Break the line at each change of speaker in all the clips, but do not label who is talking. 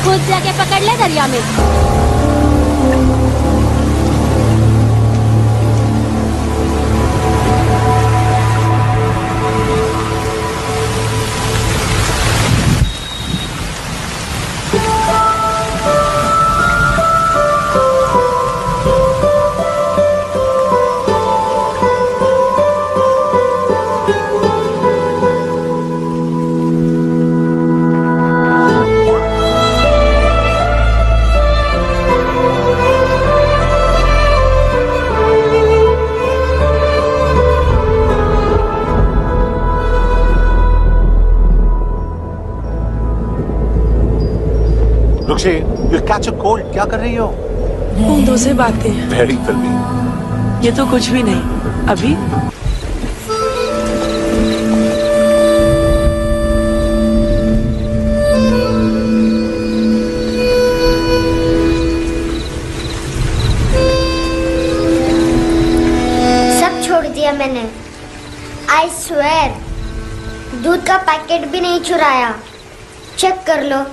खुद जाके पकड़ ले दरिया में।
रुक्षी, you'll catch a cold. क्या कर रही हो?
बूंदों से बातें।
Very filmy.
ये तो कुछ भी नहीं। अभी
सब छोड़ दिया मैंने। I swear, दूध का पैकेट भी नहीं चुराया। चेक कर लो।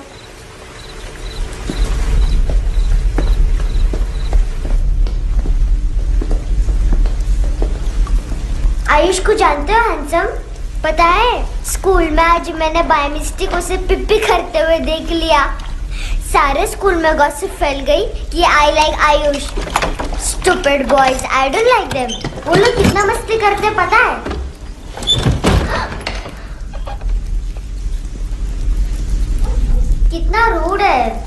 आयुष को जानते हो हैंडसम? पता है स्कूल में आज मैंने बाय मिस्टेक उसे पिप्पी करते हुए देख लिया। सारे स्कूल में गॉसिप फैल गई कि I like Ayush. Stupid boys, I don't like them. वो लोग कितना मस्ती करते पता है? कितना रूड है।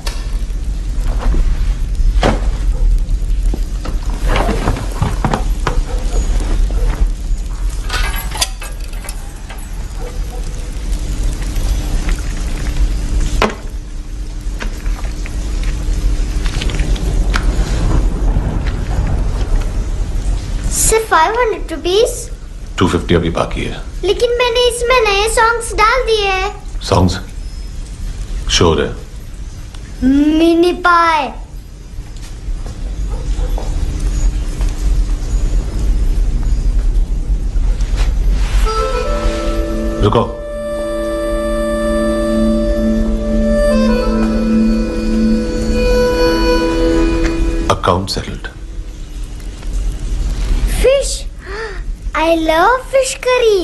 सिर्फ 500 रुपीस।
250 अभी बाकी है।
लेकिन मैंने इसमें नए सॉन्ग्स डाल दिए हैं।
सॉन्ग्स? श्योर है?
मिनी पाए।
रुको। Account settled.
Fish, I love fish curry.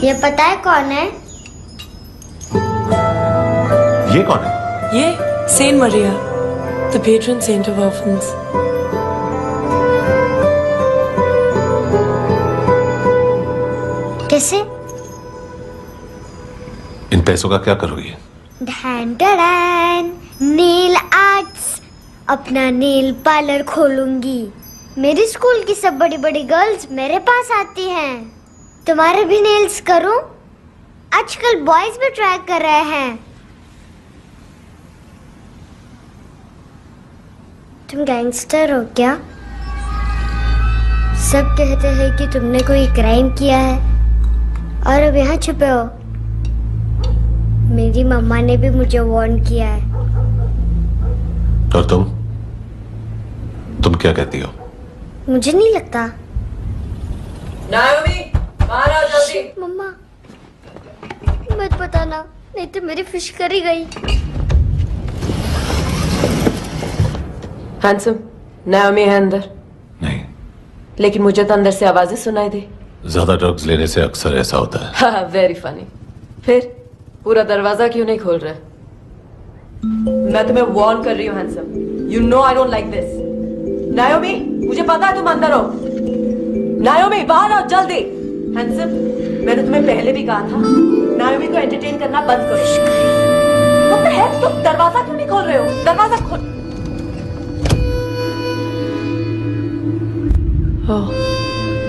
ये पता है कौन है?
ये कौन है?
ये Saint Maria, the patron saint of orphans.
कैसे?
इन पैसों का क्या करोगी?
ढैन ढैन, नेल आर्ट्स। अपना नेल पार्लर खोलूंगी। मेरी स्कूल की सब बड़ी बड़ी गर्ल्स मेरे पास आती हैं। तुम्हारे भी नेल्स करूं? आजकल बॉयज भी ट्राई कर रहे हैं। तुम गैंगस्टर हो क्या? सब कहते हैं कि तुमने कोई क्राइम किया है और अब यहाँ छुपे हो। मेरी मम्मा ने भी मुझे वार्न किया है।
और तुम क्या कहती हो?
मुझे नहीं लगता।
नायोमी, बाहर आओ जल्दी।
मम्मा, मत बताना, नहीं तो मेरी फिश करी गई।
हैंडसम, नायोमी है अंदर।
नहीं।
लेकिन मुझे तो अंदर से आवाजें सुनाई दी।
ज्यादा ड्रग्स लेने से अक्सर ऐसा होता है।
हाँ, वेरी फनी। फिर पूरा दरवाजा क्यों नहीं खोल रहे? मैं तुम्हें वार्न कर रही हूँ handsome. You know I don't like this. नायोमी, मुझे पता है तुम अंदर हो। नायोमी, बाहर आओ जल्दी। हैंडसम, मैंने तुम्हें पहले भी कहा था नायोमी को एंटरटेन करना बंद करो। What the heck? तुम दरवाजा क्यों नहीं खोल रहे हो? दरवाजा खोल। ओह,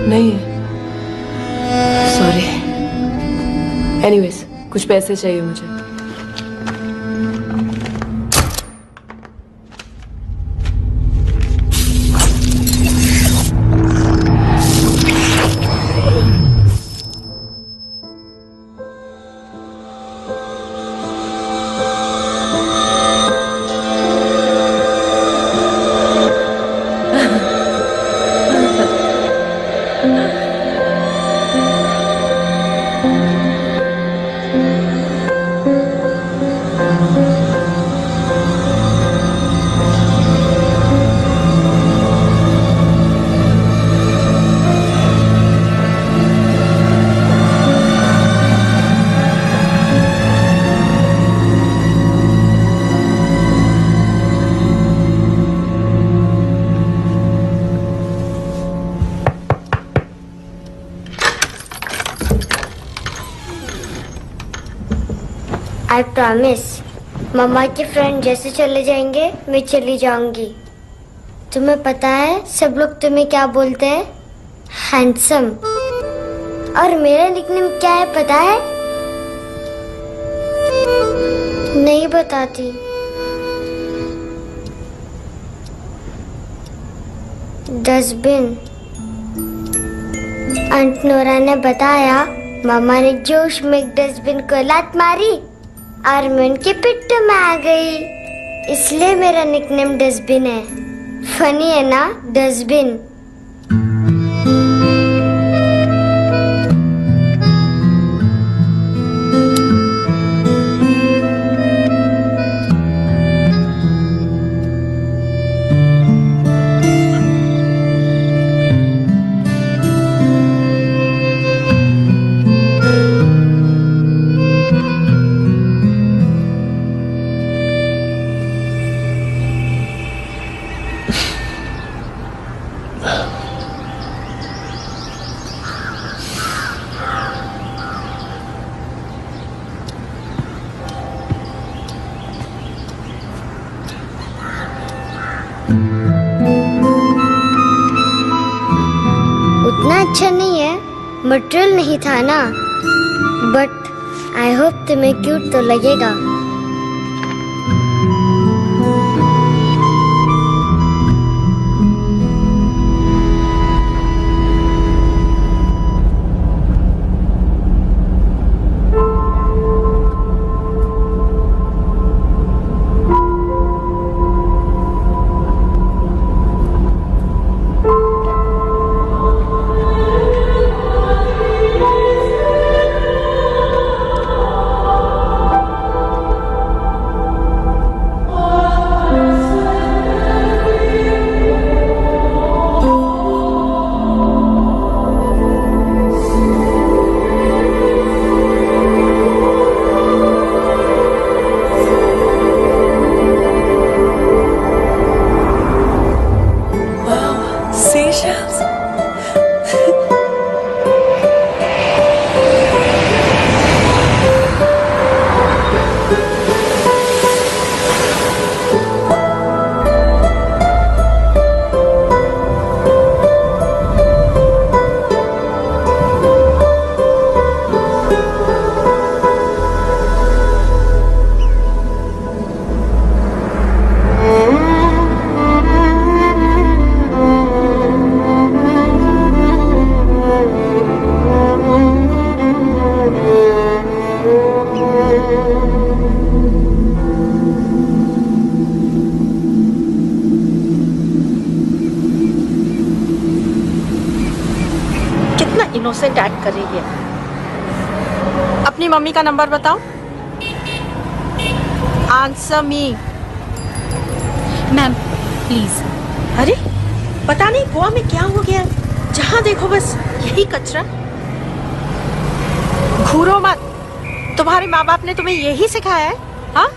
नहीं है। सॉरी। एनीवेज, कुछ पैसे चाहिए मुझे।
I promise. मम्मा के फ्रेंड जैसे चले जाएंगे मैं चली जाऊंगी। तुम्हें पता है सब लोग तुम्हें क्या बोलते हैं? हैंडसम। और मेरा निकनेम क्या है पता है? नहीं बताती। डस्टबिन। आंट नोरा ने बताया मामा ने जोश में एक डस्टबिन को लात मारी और मैं उनके पिट्ठू में आ गई, इसलिए मेरा निकनेम डस्टबिन है। फनी है ना डस्टबिन? उतना अच्छा नहीं है, मटेरियल नहीं था ना, बट आई होप तुम्हें क्यूट तो लगेगा।
इनोसेंट एक्ट कर रही है। अपनी मम्मी का नंबर बताओ। Answer me.
Ma'am please.
अरे पता नहीं गोवा में क्या हो गया, जहाँ देखो बस यही कचरा। घूरो मत, तुम्हारे माँ बाप ने तुम्हें यही सिखाया है? हाँ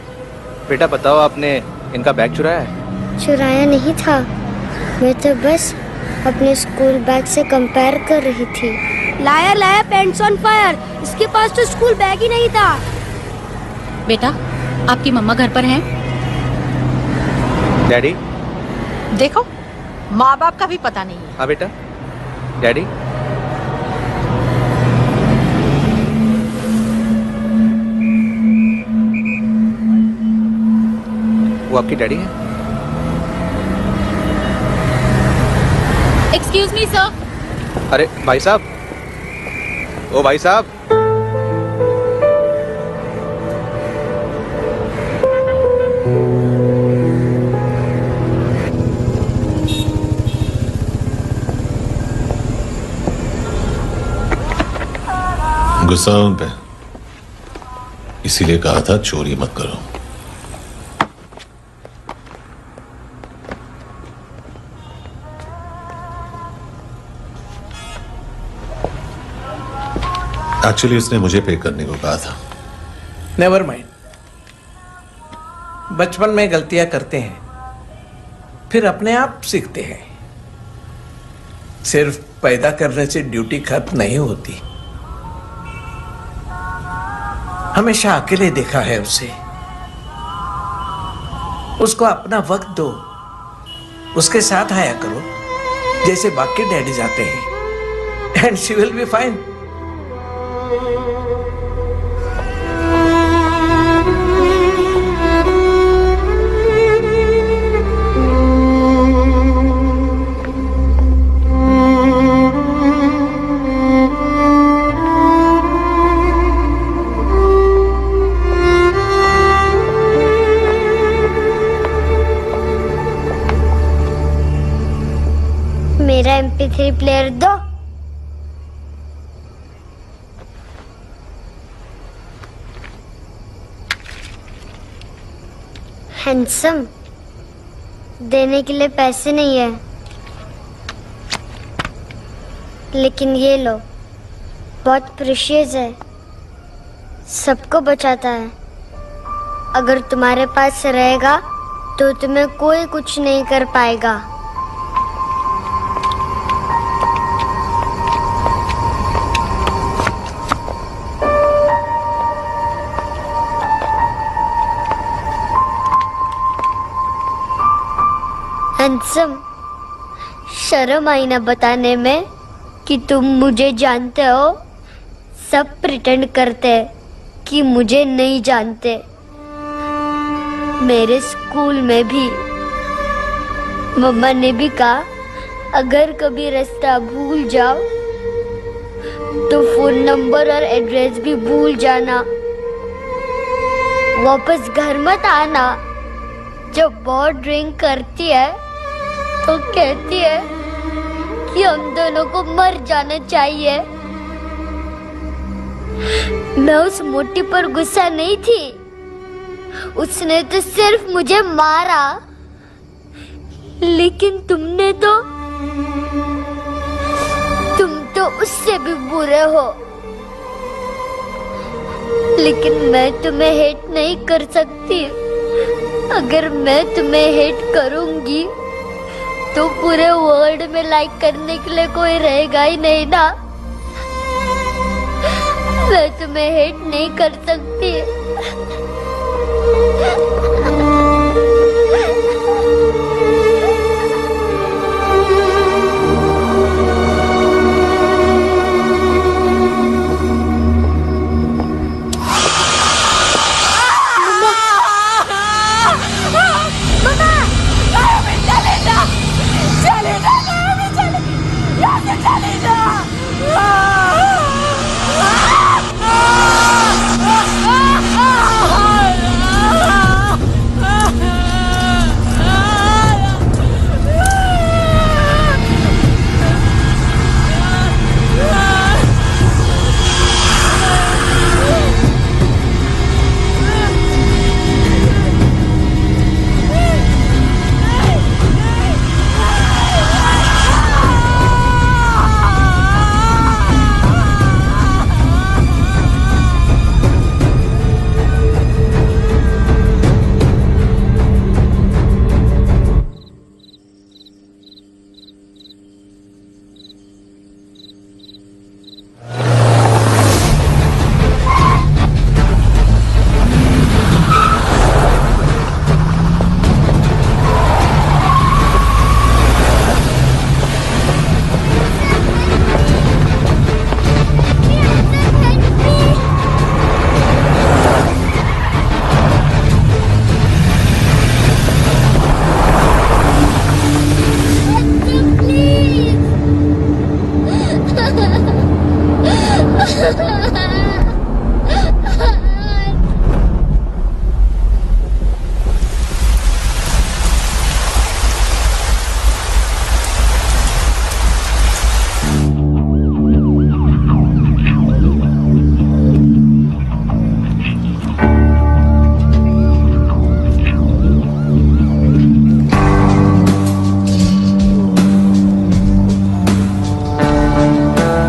बेटा बताओ, आपने इनका बैग चुराया है?
चुराया नहीं था, मैं तो बस अपने स्कूल बैग से कंपेयर कर रही थी।
Liar liar pants on fire, इसके पास तो स्कूल बैग ही नहीं था। बेटा आपकी मम्मा घर पर हैं?
डैडी
देखो, माँ बाप का भी पता नहीं है।
हाँ बेटा। डैडी वो आपकी डैडी है?
Excuse me sir.
अरे भाई साहब, ओ भाई साहब।
गुस्सा उन पे, इसीलिए कहा था चोरी मत करो। एक्चुअली उसने मुझे पे करने को कहा था।
नेवर माइंड, बचपन में गलतियां करते हैं, फिर अपने आप सीखते हैं। सिर्फ पैदा करने से ड्यूटी खत्म नहीं होती। हमेशा अकेले देखा है उसे। उसको अपना वक्त दो, उसके साथ आया करो जैसे बाकी डैडीज आते हैं, and she will be fine.
मेरा MP3 प्लेयर दो। हैंडसम, देने के लिए पैसे नहीं है, लेकिन ये लो, बहुत प्रीशियस है, सबको बचाता है। अगर तुम्हारे पास रहेगा तो तुम्हें कोई कुछ नहीं कर पाएगा। हैंडसम, शर्म आई ना बताने में कि तुम मुझे जानते हो। सब प्रिटेंड करते हैं कि मुझे नहीं जानते। मेरे स्कूल में भी मम्मा ने भी कहा, अगर कभी रास्ता भूल जाओ तो फोन नंबर और एड्रेस भी भूल जाना। वापस घर मत आना। जब बहुत ड्रिंक करती है तो कहती है कि हम दोनों को मर जाना चाहिए। मैं उस मोटी पर गुस्सा नहीं थी, उसने तो सिर्फ मुझे मारा। लेकिन तुम तो उससे भी बुरे हो। लेकिन मैं तुम्हें हेट नहीं कर सकती। अगर मैं तुम्हें हेट करूंगी तो पूरे वर्ल्ड में लाइक करने के लिए कोई रहेगा ही नहीं ना। मैं तुम्हें हेट नहीं कर सकती।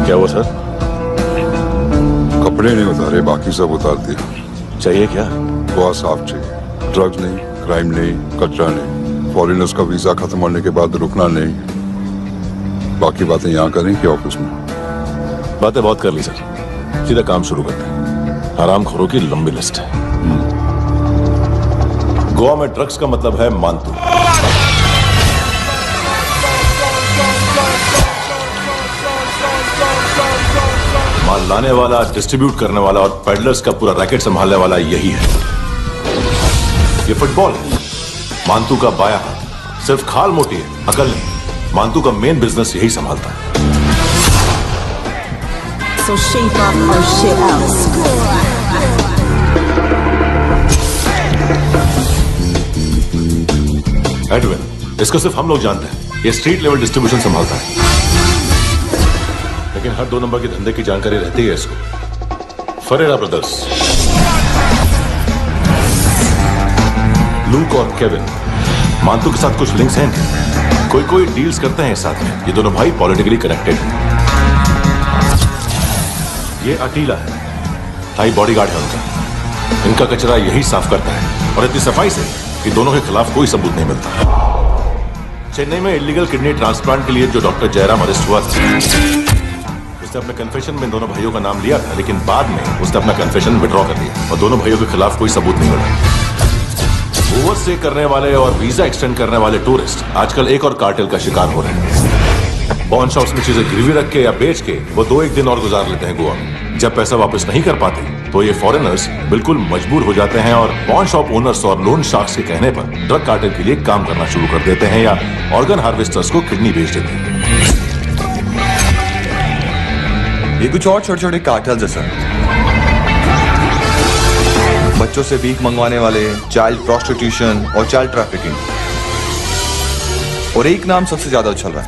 क्या हुआ सर?
कपड़े नहीं उतारे, बाकी सब उतार दिया।
चाहिए क्या?
गोवा साफ चाहिए। ड्रग्स नहीं, क्राइम नहीं, कचरा नहीं। फॉरेनर्स का वीजा खत्म होने के बाद रुकना नहीं। बाकी बातें यहाँ करें कि ऑफिस में?
बातें बहुत कर ली सर, सीधा काम शुरू करते हैं।
हरामखोरों की लंबी लिस्ट है। गोवा में ड्रग्स का मतलब है मानतू। माल लाने वाला, डिस्ट्रीब्यूट करने वाला और पेडलर्स का पूरा रैकेट संभालने वाला यही है। ये फुटबॉल है, मानतू का बाया हाथ। सिर्फ खाल मोटी है, अकल नहीं। मानतू का मेन बिजनेस यही संभालता है।
So shape up or shit out.
Edwin, इसको सिर्फ हम लोग जानते हैं। ये स्ट्रीट लेवल डिस्ट्रीब्यूशन संभालता है, लेकिन हर 2 नंबर के धंधे की जानकारी रहती है इसको। फरेरा ब्रदर्स, लूक और केविन, मानतू के साथ कुछ लिंक्स हैं। कोई डील्स करते हैं साथ में। ये दोनों भाई पॉलिटिकली कनेक्टेड हैं। ये अटीला है, हाई बॉडीगार्ड है उनका। इनका कचरा यही साफ करता है, और इतनी सफाई से कि दोनों के खिलाफ कोई सबूत नहीं मिलता। चेन्नई में इलीगल किडनी ट्रांसप्लांट के लिए जो डॉक्टर जयराम अरेस्ट हुआ था, उसने अपने कन्फेशन में दोनों भाइयों का नाम लिया था, लेकिन बाद में उसने अपना कन्फेशन विड्रॉ कर लिया और दोनों भाइयों के खिलाफ कोई सबूत नहीं मिला। ओवर स्टे करने वाले और वीजा एक्सटेंड करने वाले टूरिस्ट आजकल एक और कार्टेल का शिकार हो रहे हैं। पॉन शॉप्स में चीजें गिरवी रख के या बेच के वो 2-1 दिन और गुजार लेते हैं गोवा में। जब पैसा वापस नहीं कर पाते तो ये फॉरेनर्स बिल्कुल मजबूर हो जाते हैं और पॉन शॉप ओनर्स और लोन शार्क्स के कहने पर ड्रग कार्टेल के लिए काम करना शुरू कर देते हैं या ऑर्गन हार्वेस्टर्स को किडनी बेच देते हैं।
ये कुछ और छोटे छोटे कार्टेल्स है सर। बच्चों से भीख मंगवाने वाले, चाइल्ड प्रोस्टिट्यूशन और चाइल्ड ट्रैफिकिंग। और एक नाम सबसे ज्यादा उछल रहा है,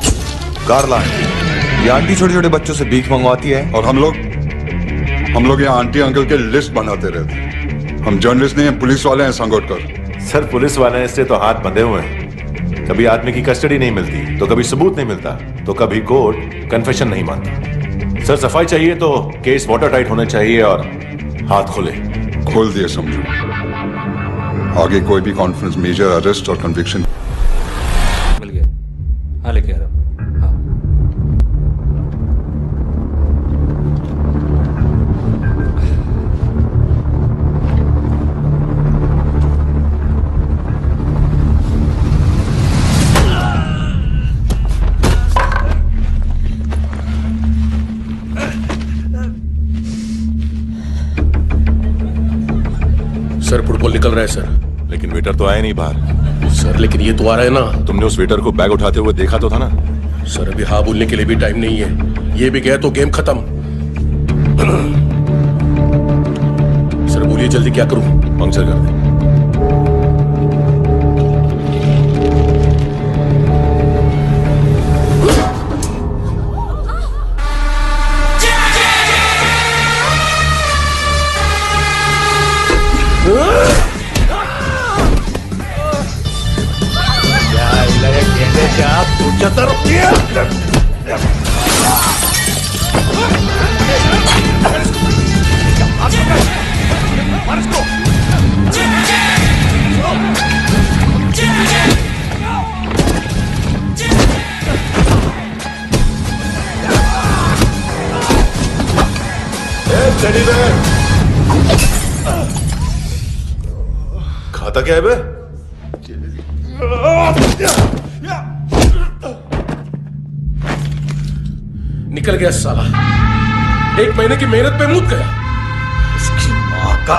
कारला आंटी। ये आंटी छोटे छोटे बच्चों से भीख मंगवाती है।
और हम लोग यहाँ आंटी अंकल के लिस्ट बनाते रहते हैं। हम जर्नलिस्ट नहीं हैं, पुलिस वाले हैं संगोटकर।
सर पुलिस वाले से तो हाथ बंधे हुए हैं। कभी आदमी की कस्टडी नहीं मिलती तो कभी सबूत नहीं मिलता तो कभी कोर्ट कन्फेशन नहीं मानता। सर सफाई चाहिए तो केस वाटर टाइट होने चाहिए और हाथ खुले।
खोल दिए समझो। आगे कोई भी कॉन्फ्रेंस, मेजर अरेस्ट और कन्विक्शन
मिल गया। हाँ लेके आ रहा हूँ।
सर फुटबॉल निकल रहा है सर।
लेकिन वेटर तो आया नहीं बाहर।
सर लेकिन ये तो आ रहा है ना।
तुमने उस वेटर को बैग उठाते हुए देखा तो था ना।
सर अभी हाँ बोलने के लिए भी टाइम नहीं है। ये भी गया तो गेम खत्म। सर बोलिए जल्दी क्या करूं?
पंक्चर कर दे। खाता क्या है बे?
निकल गया साला। 1 महीने की मेहनत पे मुद गया।
इसकी मां का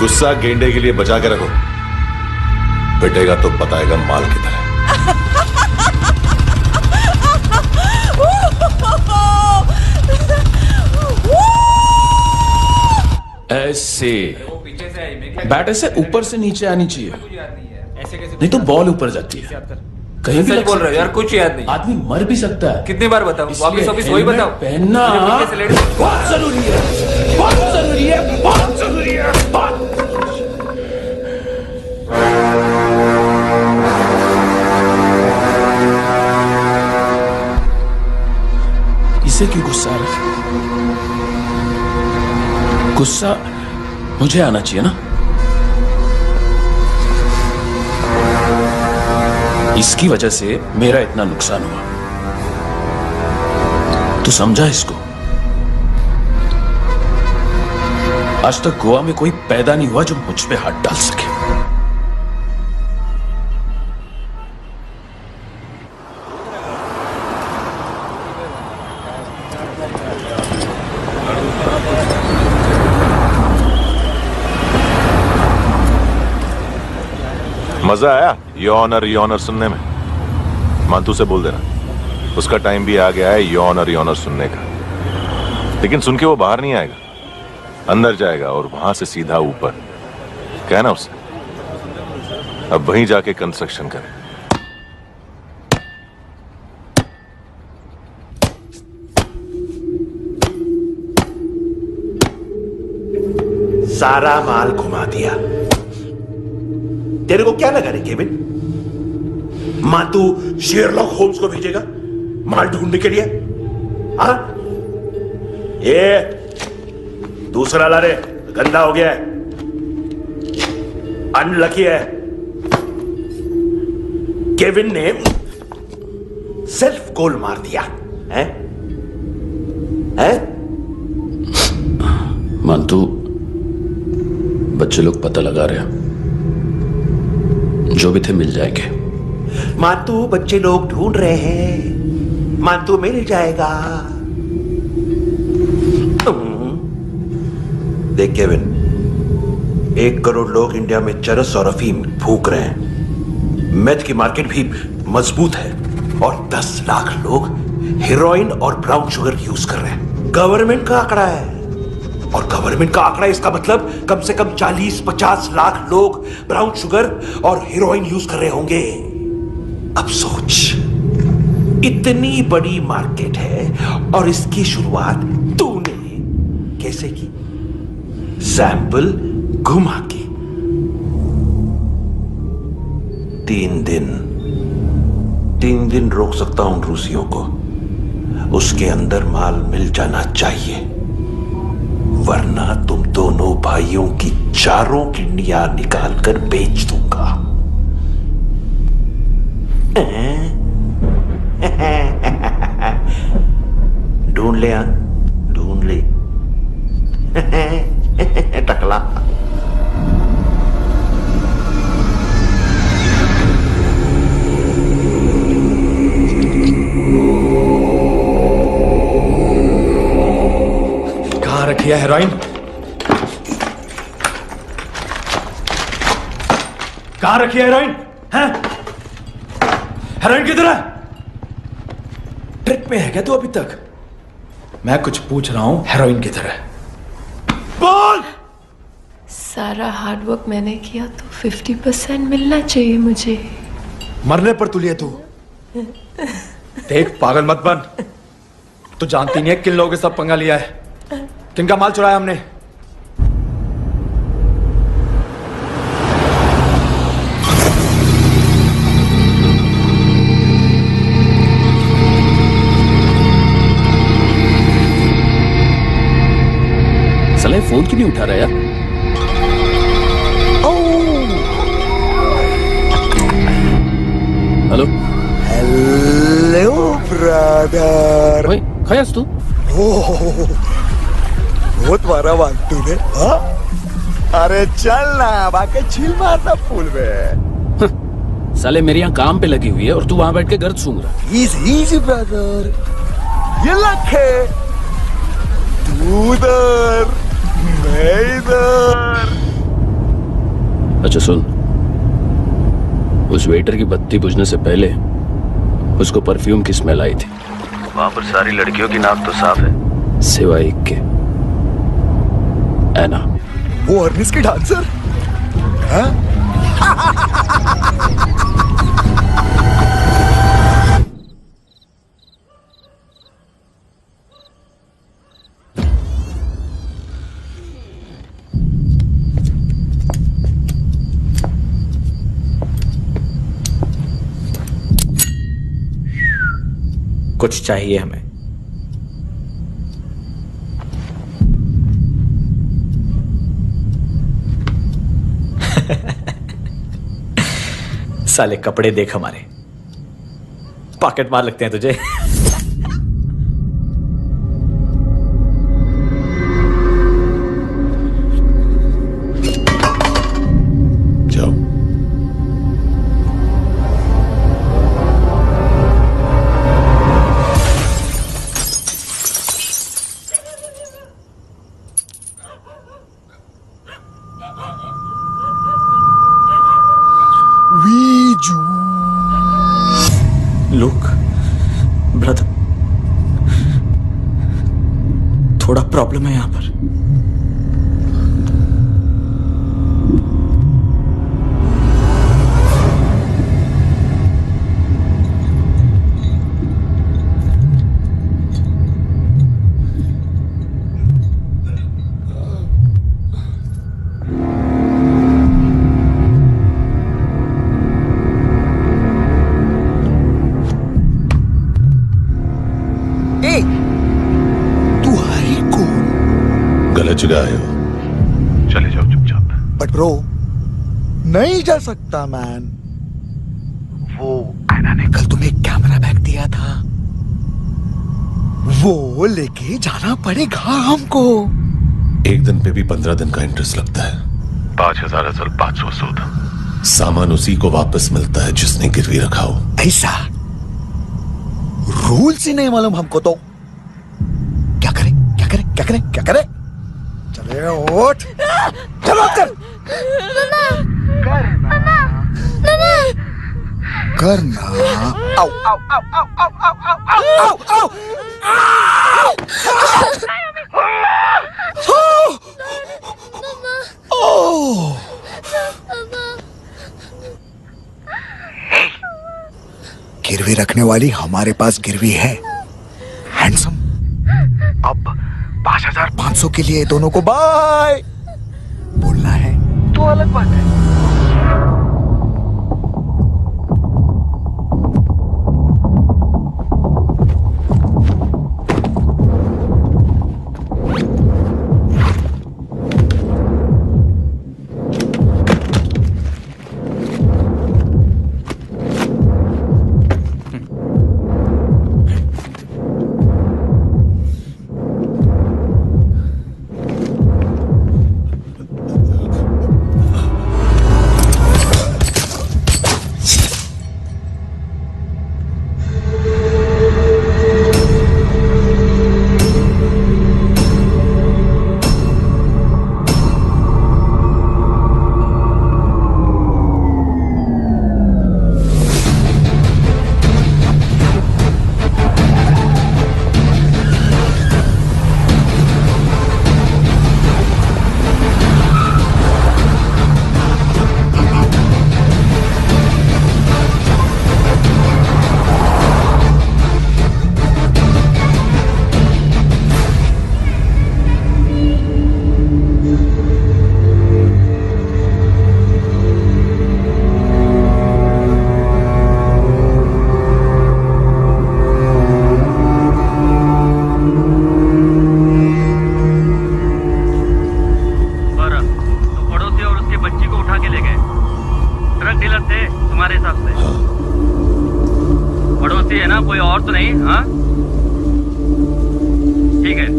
गुस्सा गेंडे के लिए बचा के रखो, पिटेगा तो बताएगा माल की तरह।
ऐसे बैट ऐसे ऊपर से नीचे आनी चाहिए, नहीं तो बॉल ऊपर जाती है। कहीं भी
बोल रहे हो यार, कुछ याद नहीं।
आदमी मर भी सकता है।
कितनी बार बताऊं? वापिस वापिस वही बताओ।
पहनना बहुत जरूरी है, बहुत जरूरी है, बहुत जरूरी है, बहुत। इसे क्यों गुस्सा आ रहा है? गुस्सा मुझे आना चाहिए ना। इसकी वजह से मेरा इतना नुकसान हुआ। तू समझा इसको? आज तक गोवा में कोई पैदा नहीं हुआ जो मुझ पे हाथ डाल सके।
मजा आया ये ऑनर सुनने में? मानतू से बोल देना उसका टाइम भी आ गया है ये ऑनर सुनने का। लेकिन सुन के वो बाहर नहीं आएगा, अंदर जाएगा और वहां से सीधा ऊपर। कहना उससे अब वहीं जाके कंस्ट्रक्शन करे।
सारा माल घुमा दिया। तेरे को क्या लगा रे केविन? मां तू शेरलॉक होम्स को भेजेगा माल ढूंढने के लिए? हाँ, ये दूसरा ला रे, गंदा हो गया है, अनलकी है। केविन ने सेल्फ गोल मार दिया है?
मानतू, बच्चे लोग पता लगा रहे हैं, जो भी थे मिल जाएंगे।
मानतू, बच्चे लोग ढूंढ रहे हैं, मानतू मिल जाएगा। देख केविन, 1 करोड़ लोग इंडिया में चरस और अफीम फूक रहे हैं। मेथ की मार्केट भी मजबूत है और 10 लाख लोग हेरोइन और ब्राउन शुगर यूज कर रहे हैं। गवर्नमेंट का आंकड़ा है, और गवर्नमेंट का आंकड़ा इसका मतलब कम से कम 40-50 लाख लोग ब्राउन शुगर और हेरोइन यूज कर रहे होंगे। अब सोच, इतनी बड़ी मार्केट है और इसकी शुरुआत तूने कैसे की? सैंपल घुमा के। 3 दिन रोक सकता हूं रूसियों को, उसके अंदर माल मिल जाना चाहिए, वरना तुम दोनों भाइयों की चारों किडनियां निकाल कर बेच दूंगा। ढूंढ ले, ढूंढ ले टकला।
कहां रखी है हेरोइन? कहां रखी है हेरोइन? हैं? हेरोइन किधर है? ट्रिप में है क्या तू अभी तक? मैं कुछ पूछ रहा हूं, हेरोइन किधर है? बोल!
सारा हार्डवर्क मैंने किया तो 50% मिलना चाहिए मुझे।
मरने पर तुलिए तू। देख, पागल मत बन। तू जानती नहीं है किन लोगों के साथ पंगा लिया है, किनका माल चुराया हमने।
साले फोन क्यों नहीं उठा रहा यार? Hello
hello brother.
ओए, खयास तू?
बहुत मारा वांटू ने। हाँ? अरे चल ना, बाकी छील मारना फूल में।
साले मेरे यहाँ काम पे लगी हुई है और तू वहां बैठ के गर्द सूंघ रहा।
इजी ब्रदर, ये लखे तू इधर, मैं इधर।
अच्छा सुन, उस वेटर की बत्ती बुझने से पहले उसको परफ्यूम की स्मेल आई थी। वहां पर सारी लड़कियों की नाक तो साफ है, सिवाय एक के, ऐना।
वो अर्निस की डांसर? हाँ?
कुछ चाहिए हमें। साले कपड़े देख हमारे, पॉकेट मार लगते हैं तुझे।
प्रॉब्लम है यहाँ पर।
गलत जगह आए हो, चले जाओ चुपचाप।
बट ब्रो नहीं जा सकता मैन। वो आना ने कल तुम्हें कैमरा बैग दिया था, वो लेके जाना पड़ेगा हमको।
एक दिन पे भी 15 दिन का इंटरेस्ट लगता है। 5,000 असल 500 सूद। सामान उसी को वापस मिलता है जिसने गिरवी रखा हो।
ऐसा रूल्स ही नहीं मालूम हमको तो। क्या करें क्या करें क्या करें क्या करें? चले उठ, चलो कर करना। आओ आओ आओ आओ आओ आओ आओ आओ आओ। गिरवी रखने वाली हमारे पास गिरवी है। हैंडसम, अब 5,500 के लिए दोनों को बाय बोलना है तो अलग बात है।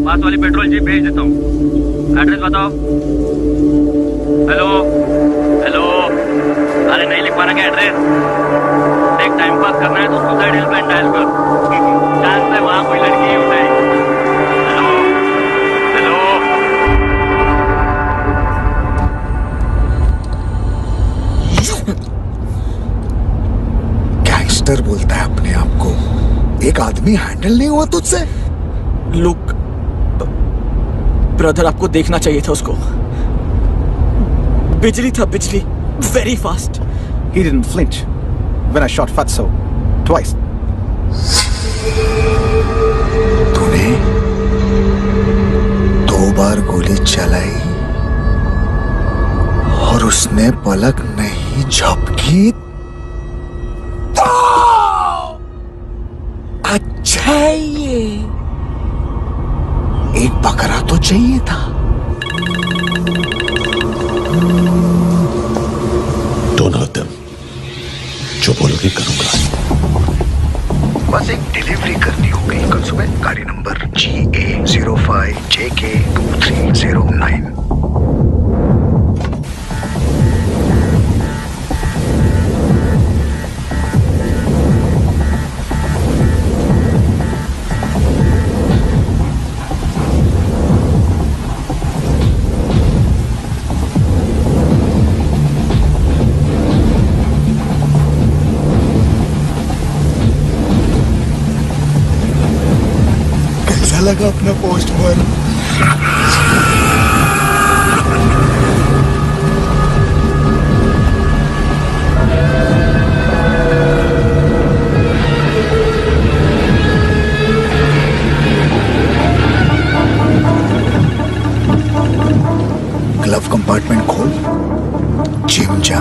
पास वाली पेट्रोल जीप भेज देता हूँ। एड्रेस बताओ। हेलो हेलो, अरे नहीं लिख पाना क्या एड्रेस? देख टाइम पास करना है तो सुसाइड हेल्पलाइन डायल कर। चांस है वहाँ कोई लड़की ही उठाए। हेलो हेलो,
गैंगस्टर बोलता है अपने आप को। एक आदमी हैंडल नहीं हुआ तुझसे?
लुक ब्रदर, आपको देखना चाहिए था उसको। बिजली था, बिजली, very fast.
He didn't flinch when I shot Fatso twice.
तूने 2 बार गोली चलाई और उसने पलक नहीं झपकी तो अच्छा ये एक बकरा तो चाहिए था।
Don't hurt them. जो बोलोगे करूंगा।
बस एक डिलीवरी करनी हो गई कल सुबह। गाड़ी नंबर GA05JK2309। लगा अपना पोस्टमैन? ग्लव कंपार्टमेंट खोल, जिम जा।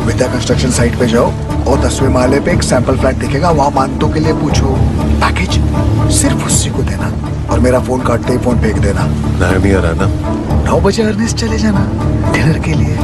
विद्या कंस्ट्रक्शन साइट पे जाओ और 10वें माले पे एक सैंपल फ्लैट दिखेगा, वहां मानतों के लिए पूछो। पैकेज सिर्फ उसी को देना और मेरा फोन काटते ही फोन फेंक देना।
नायमी आ रहा ना?
9 बजे अर्निस्ट चले जाना डिनर के लिए।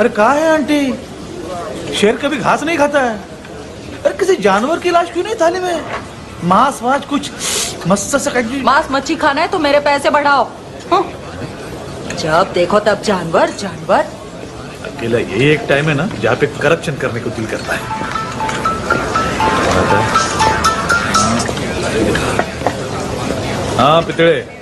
अरे कहाँ है आंटी? शेर कभी घास नहीं खाता है। अरे किसी जानवर की लाश क्यों नहीं थाली में? मांस वास कुछ मस्त से।
मांस मच्छी खाना है तो मेरे पैसे बढ़ाओ। जब देखो तब जानवर जानवर।
अकेला यही एक टाइम है ना जहाँ पे करप्शन करने को दिल करता है। हाँ पितड़े।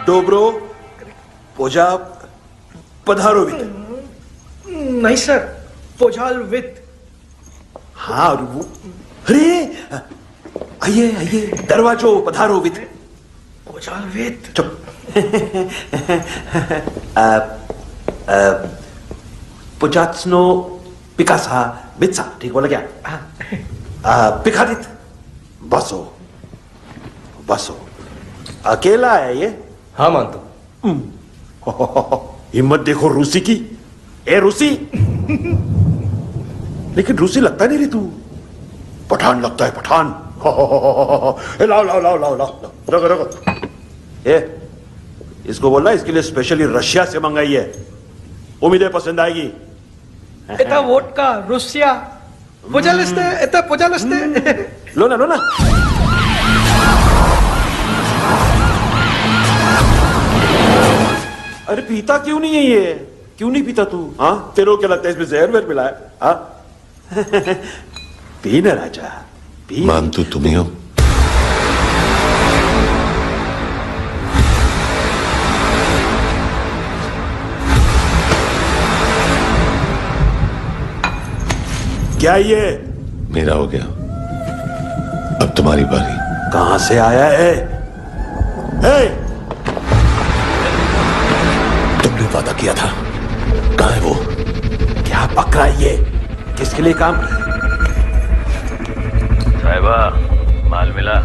डोब्रो पोजा पधारोवित।
नहीं सर, पोजाल विथ।
हाँ वो, अरे आइए आइए, दरवाजो पधारोवित।
पोजाल विथ।
चुप। पोजात्सनो पिकासा मित्सा, ठीक बोला क्या? पिकादित बसो बसो। अकेला है ये?
हाँ मानता हूं।
हिम्मत देखो रूसी की। ए रूसी, लेकिन रूसी लगता नहीं रे तू, पठान लगता है पठान। लाओ लाओ लाओ लाओ लाओ, रखो रखो। ए इसको बोलना इसके लिए स्पेशली रशिया से मंगाई है, उम्मीदें पसंद आएगी।
एता वोडका रुसिया पोजालस्ते, एता पोजालस्ते।
लो ना लो ना। अरे पीता क्यों नहीं है ये? क्यों नहीं पीता तू? हाँ तेरे को क्या लगता है इसमें जहर वहर मिला है? हाँ पी ना राजा पी।
मान तू तुम ही हो।
क्या ये?
मेरा हो गया, अब तुम्हारी बारी।
कहां से आया है?
तुमने वादा किया था, कहां है वो?
क्या पकड़ा ये? किसके लिए काम?
साहिबा माल मिला?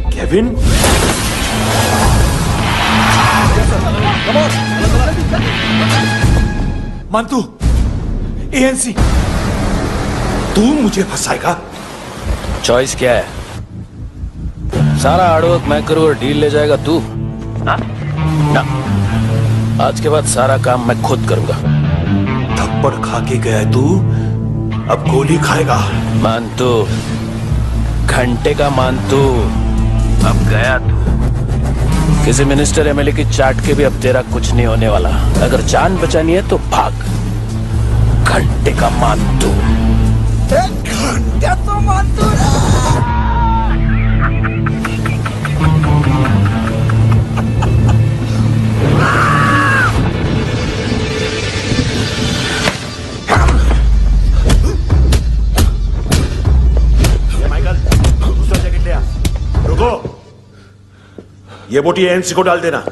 केविन?
मंतू, एएनसी।
तू मुझे फंसाएगा?
चॉइस क्या है? सारा हार्डवर्क मैं करूँ और डील ले जाएगा तू? ना, आज के बाद सारा काम मैं खुद करूंगा।
थप्पड़ खा के गया तू, अब गोली खाएगा।
मानतू, घंटे का मानतू, अब गया तू। किसी मिनिस्टर एमएलए की चाट के भी अब तेरा कुछ नहीं होने वाला। अगर जान बचानी है तो भाग। घंटे का मानतू।
घंटे तो मानतू
रुको, ये बोटी एएनसी को डाल देना।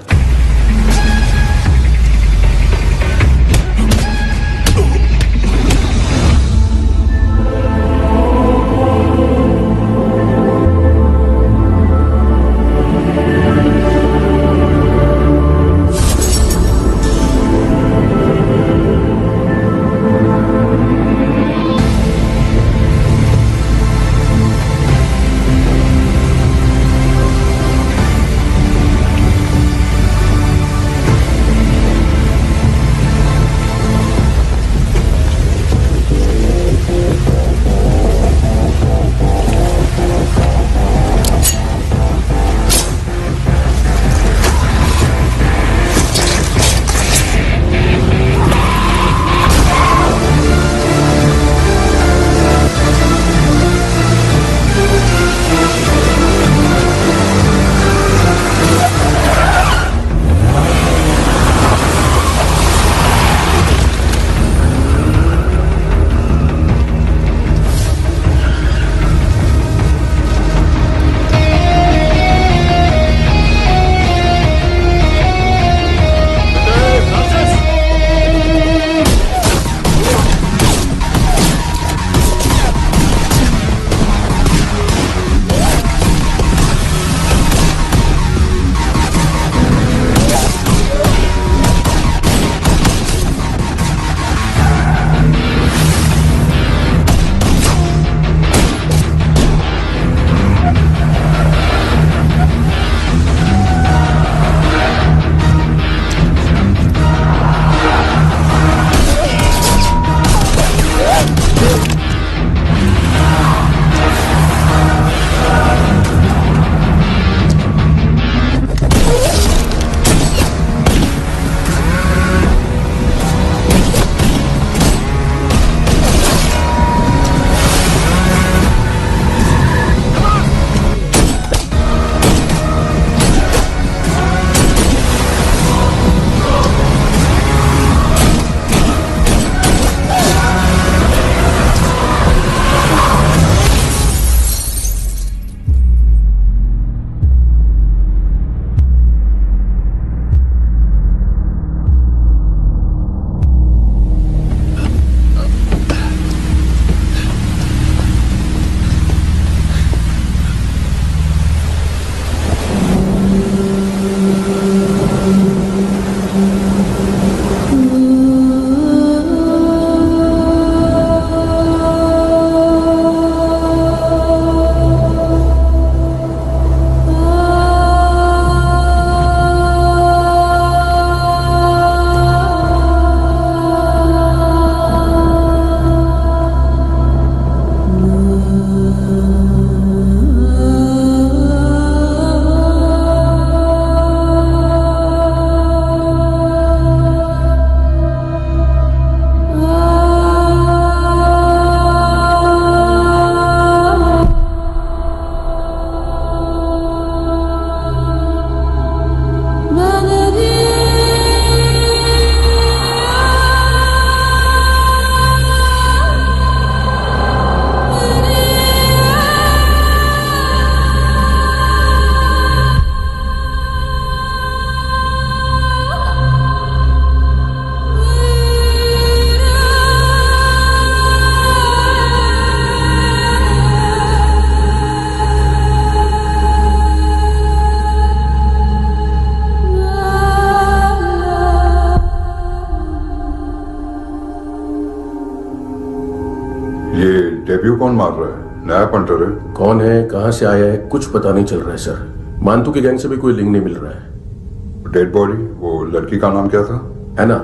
ये डेब्यू कौन मार रहा है? नया पंटर है?
कौन है, कहां से आया है, कुछ पता नहीं चल रहा है सर। मानतू के गैंग से भी कोई लिंक नहीं मिल रहा है।
डेड बॉडी, वो लड़की का नाम क्या था?
है ना?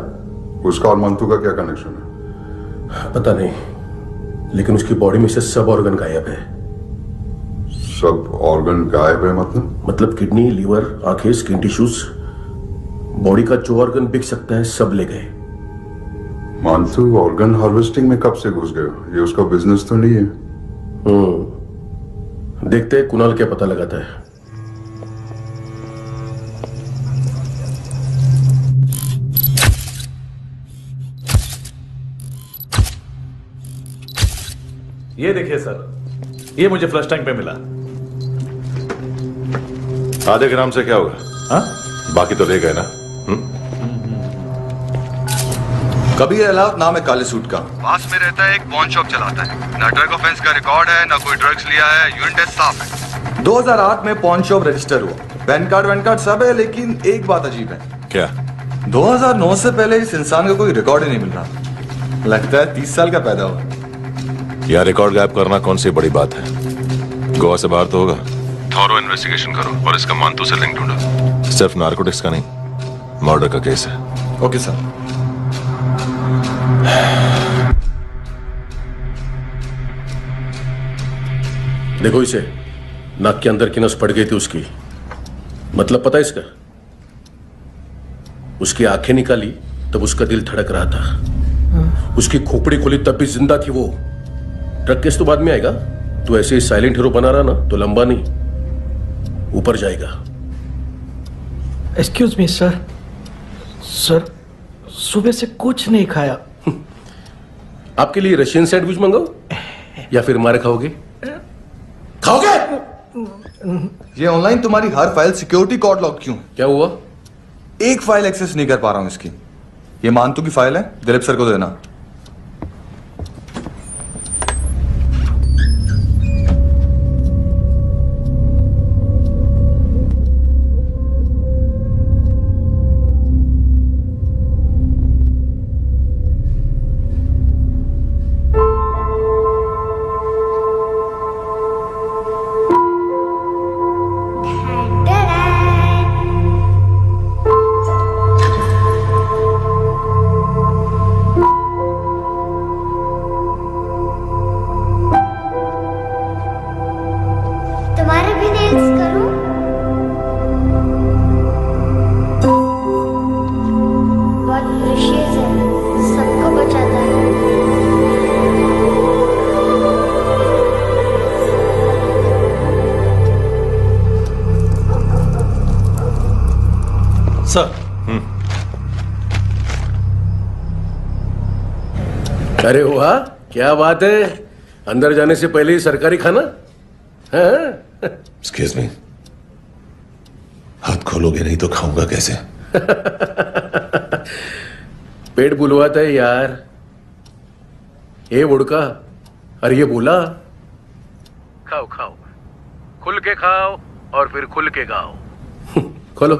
उसका और मंतू का क्या कनेक्शन है?
पता नहीं, लेकिन उसकी बॉडी में से सब ऑर्गन गायब है।
सब ऑर्गन गायब है
मतलब किडनी, लीवर, आंखें, स्किन टिश्यूज, बॉडी का जो ऑर्गन बिक सकता है सब ले गए।
मानतू ऑर्गन हार्वेस्टिंग में कब से घुस गए? ये उसका बिजनेस तो नहीं है?
देखते हैं कुणाल क्या पता लगाता है।
ये देखिए सर, ये मुझे फ्लश टैंक पे मिला।
आधे ग्राम से क्या होगा?
हाँ?
बाकी तो ले गए ना?
कबीर अलाउत नाम है काले सूट का, पास में रहता है, एक पॉन शॉप चलाता है। ना ड्रग ऑफेंस का रिकॉर्ड है, ना कोई ड्रग्स लिया है, यूरिन टेस्ट साफ है। 2008 में पॉन शॉप रजिस्टर हुआ, पैन कार्ड सब है, लेकिन एक बात अजीब है।
क्या?
2009 से पहले इस इंसान का कोई रिकॉर्ड ही नहीं मिल रहा। लगता है 30 साल का पैदा हुआ।
यह रिकॉर्ड गायब करना कौन सी बड़ी बात है? गोवा से बाहर तो होगा। थॉरो इन्वेस्टिगेशन करो और इसका मानतू से लिंक ढूंढो। सिर्फ नार्कोटिक्स का नहीं, मर्डर का केस है।
Okay sir.
देखो इसे, नाक के अंदर की नस फट गई थी उसकी। मतलब पता है इसका? उसकी आंखें निकाली तब उसका दिल धड़क रहा था। उसकी खोपड़ी खोली तब भी जिंदा थी वो। ड्रग केस तो बाद में आएगा। तो ऐसे ही साइलेंट हीरो बना रहा ना तो लंबा नहीं, ऊपर जाएगा।
एक्सक्यूज मी सर, सर सुबह से कुछ नहीं खाया।
आपके लिए रशियन सैंडविच मंगाओ या फिर मारे खाओगे? खाओगे?
ये ऑनलाइन तुम्हारी हर फाइल सिक्योरिटी कोड लॉक क्यों है?
क्या हुआ?
एक फाइल एक्सेस नहीं कर पा रहा हूं इसकी। ये मानतू की फाइल है, दिलीप सर को देना।
तुम्हारे भी नेल्स करूं? बहुत प्रेशियस है, सबको बचाता है।
सर।
अरे वाह, क्या बात है। अंदर जाने से पहले ही सरकारी खाना।
एक्सक्यूज मी, हाथ खोलोगे नहीं तो खाऊंगा कैसे?
पेट बुलवाता है यार। ये बुड़का, अरे ये बोला। खाओ खाओ, खुल के खाओ और फिर खुल के गाओ। खोलो।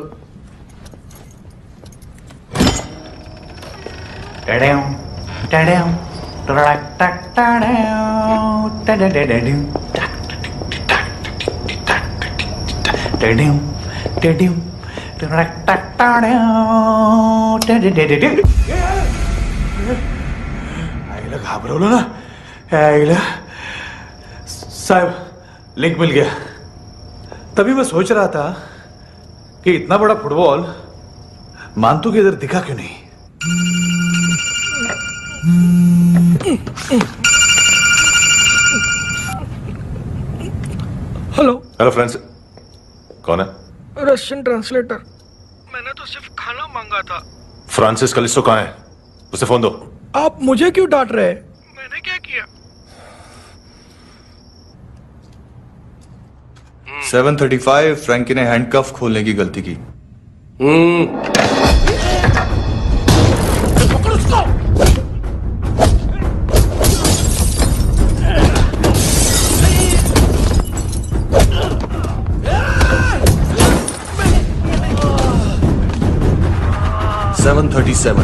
आईला घाबरवलं ना। आईला साहब, लिंक मिल गया। तभी मैं सोच रहा था कि इतना बड़ा फुटबॉल मानतू के इधर दिखा क्यों नहीं।
हेलो फ्रेंड्स, कौन है?
Russian translator. मैंने तो सिर्फ खाना मांगा था।
फ्रांसिस कलिस्टो कहाँ है? उसे फोन दो।
आप मुझे क्यों डांट रहे हैं? मैंने क्या किया?
735 फ्रैंकी ने हैंडकफ खोलने की गलती की।
पकड़ो उसको।
737
737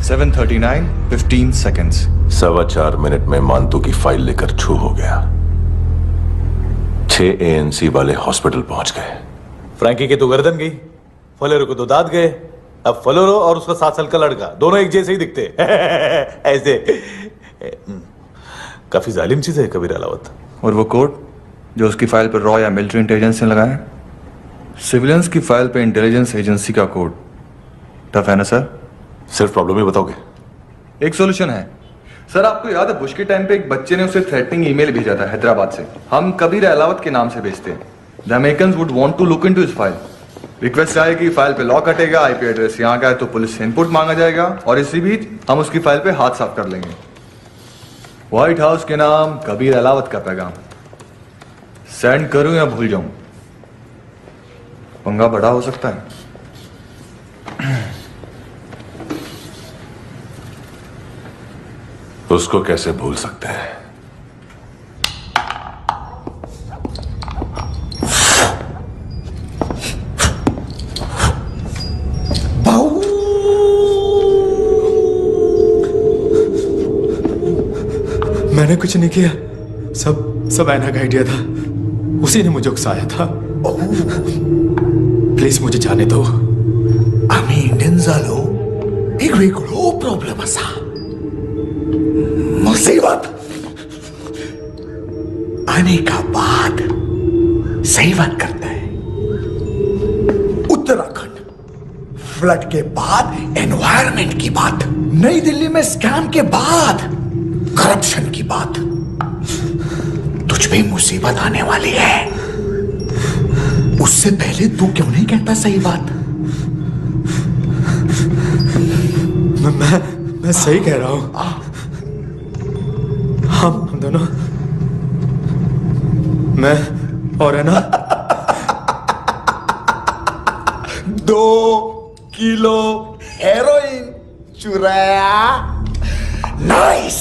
7:39 15 seconds.
4.25 मिनट में मानतू की फाइल लेकर छू हो गया। 6 ANC वाले हॉस्पिटल पहुंच गए।
फ्रैंकी की तो गर्दन गई, फलेरो को तो दांत गए। अब फलेरो और उसका 7 साल का लड़का दोनों एक जैसे ही दिखते ऐसे। काफी जालिम चीज है कबीर अलावत।
और वो कोड जो उसकी फाइल पर रॉ या मिलिट्री इंटेलिजेंस ने लगाया, सिविलियंस की फाइल पे इंटेलिजेंस एजेंसी का कोड। टफ है ना सर?
सिर्फ प्रॉब्लम ही बताओगे?
एक सॉल्यूशन है सर। आपको याद है बुश के टाइम पे एक बच्चे ने उसे थ्रेटनिंग ईमेल भेजा था हैदराबाद से। हम कबीर अलावत के नाम से भेजते हैं। The Americans would want to look into his file. Request आएगी, फाइल पे लॉक हटेगा, आईपी एड्रेस यहाँ का है तो पुलिस से इनपुट मांगा जाएगा और इसी बीच हम उसकी फाइल पे हाथ साफ कर लेंगे। व्हाइट हाउस के नाम कबीर अलावत का पैगाम। सेंड करूं या भूल जाऊं? पंगा बड़ा हो सकता है।
उसको कैसे भूल सकते हैं?
मैंने कुछ नहीं किया, सब ऐना का आइडिया था। उसी ने मुझे उकसाया था। प्लीज मुझे जाने दो।
आम्ही इंडियन झालो एक वेगळो प्रॉब्लेम असा। मुसीबत आने का बाद सही बात करता है। उत्तराखंड फ्लड के बाद एनवायरनमेंट की बात, नई दिल्ली में स्कैम के बाद करप्शन की बात। तुझ पे मुसीबत आने वाली है, उससे पहले तू क्यों नहीं कहता सही बात?
मैं सही कह रहा हूं। हम दोनों, मैं और है ना
2 किलो हेरोइन चुराया। Nice,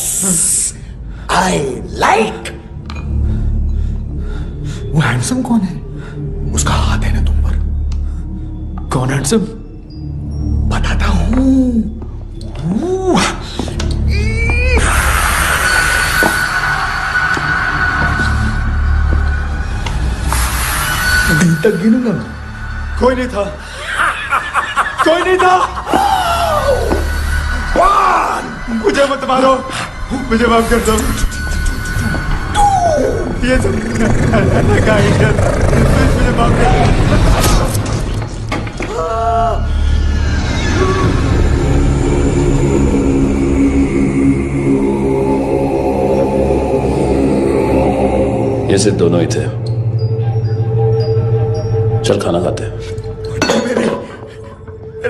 I like. वो हैंडसम कौन है? उसका हाथ है ना तुम पर।
कौन हैंडसम?
बताता हूं। दिन तक गिनूंगा मैं।
कोई नहीं था, कोई नहीं था। मुझे मत मारो, मुझे माफ कर दो। ये सब का आइडिया था, मुझे माफ कर दो।
ये सिर्फ दोनों ही थे। चल खाना खाते हैं।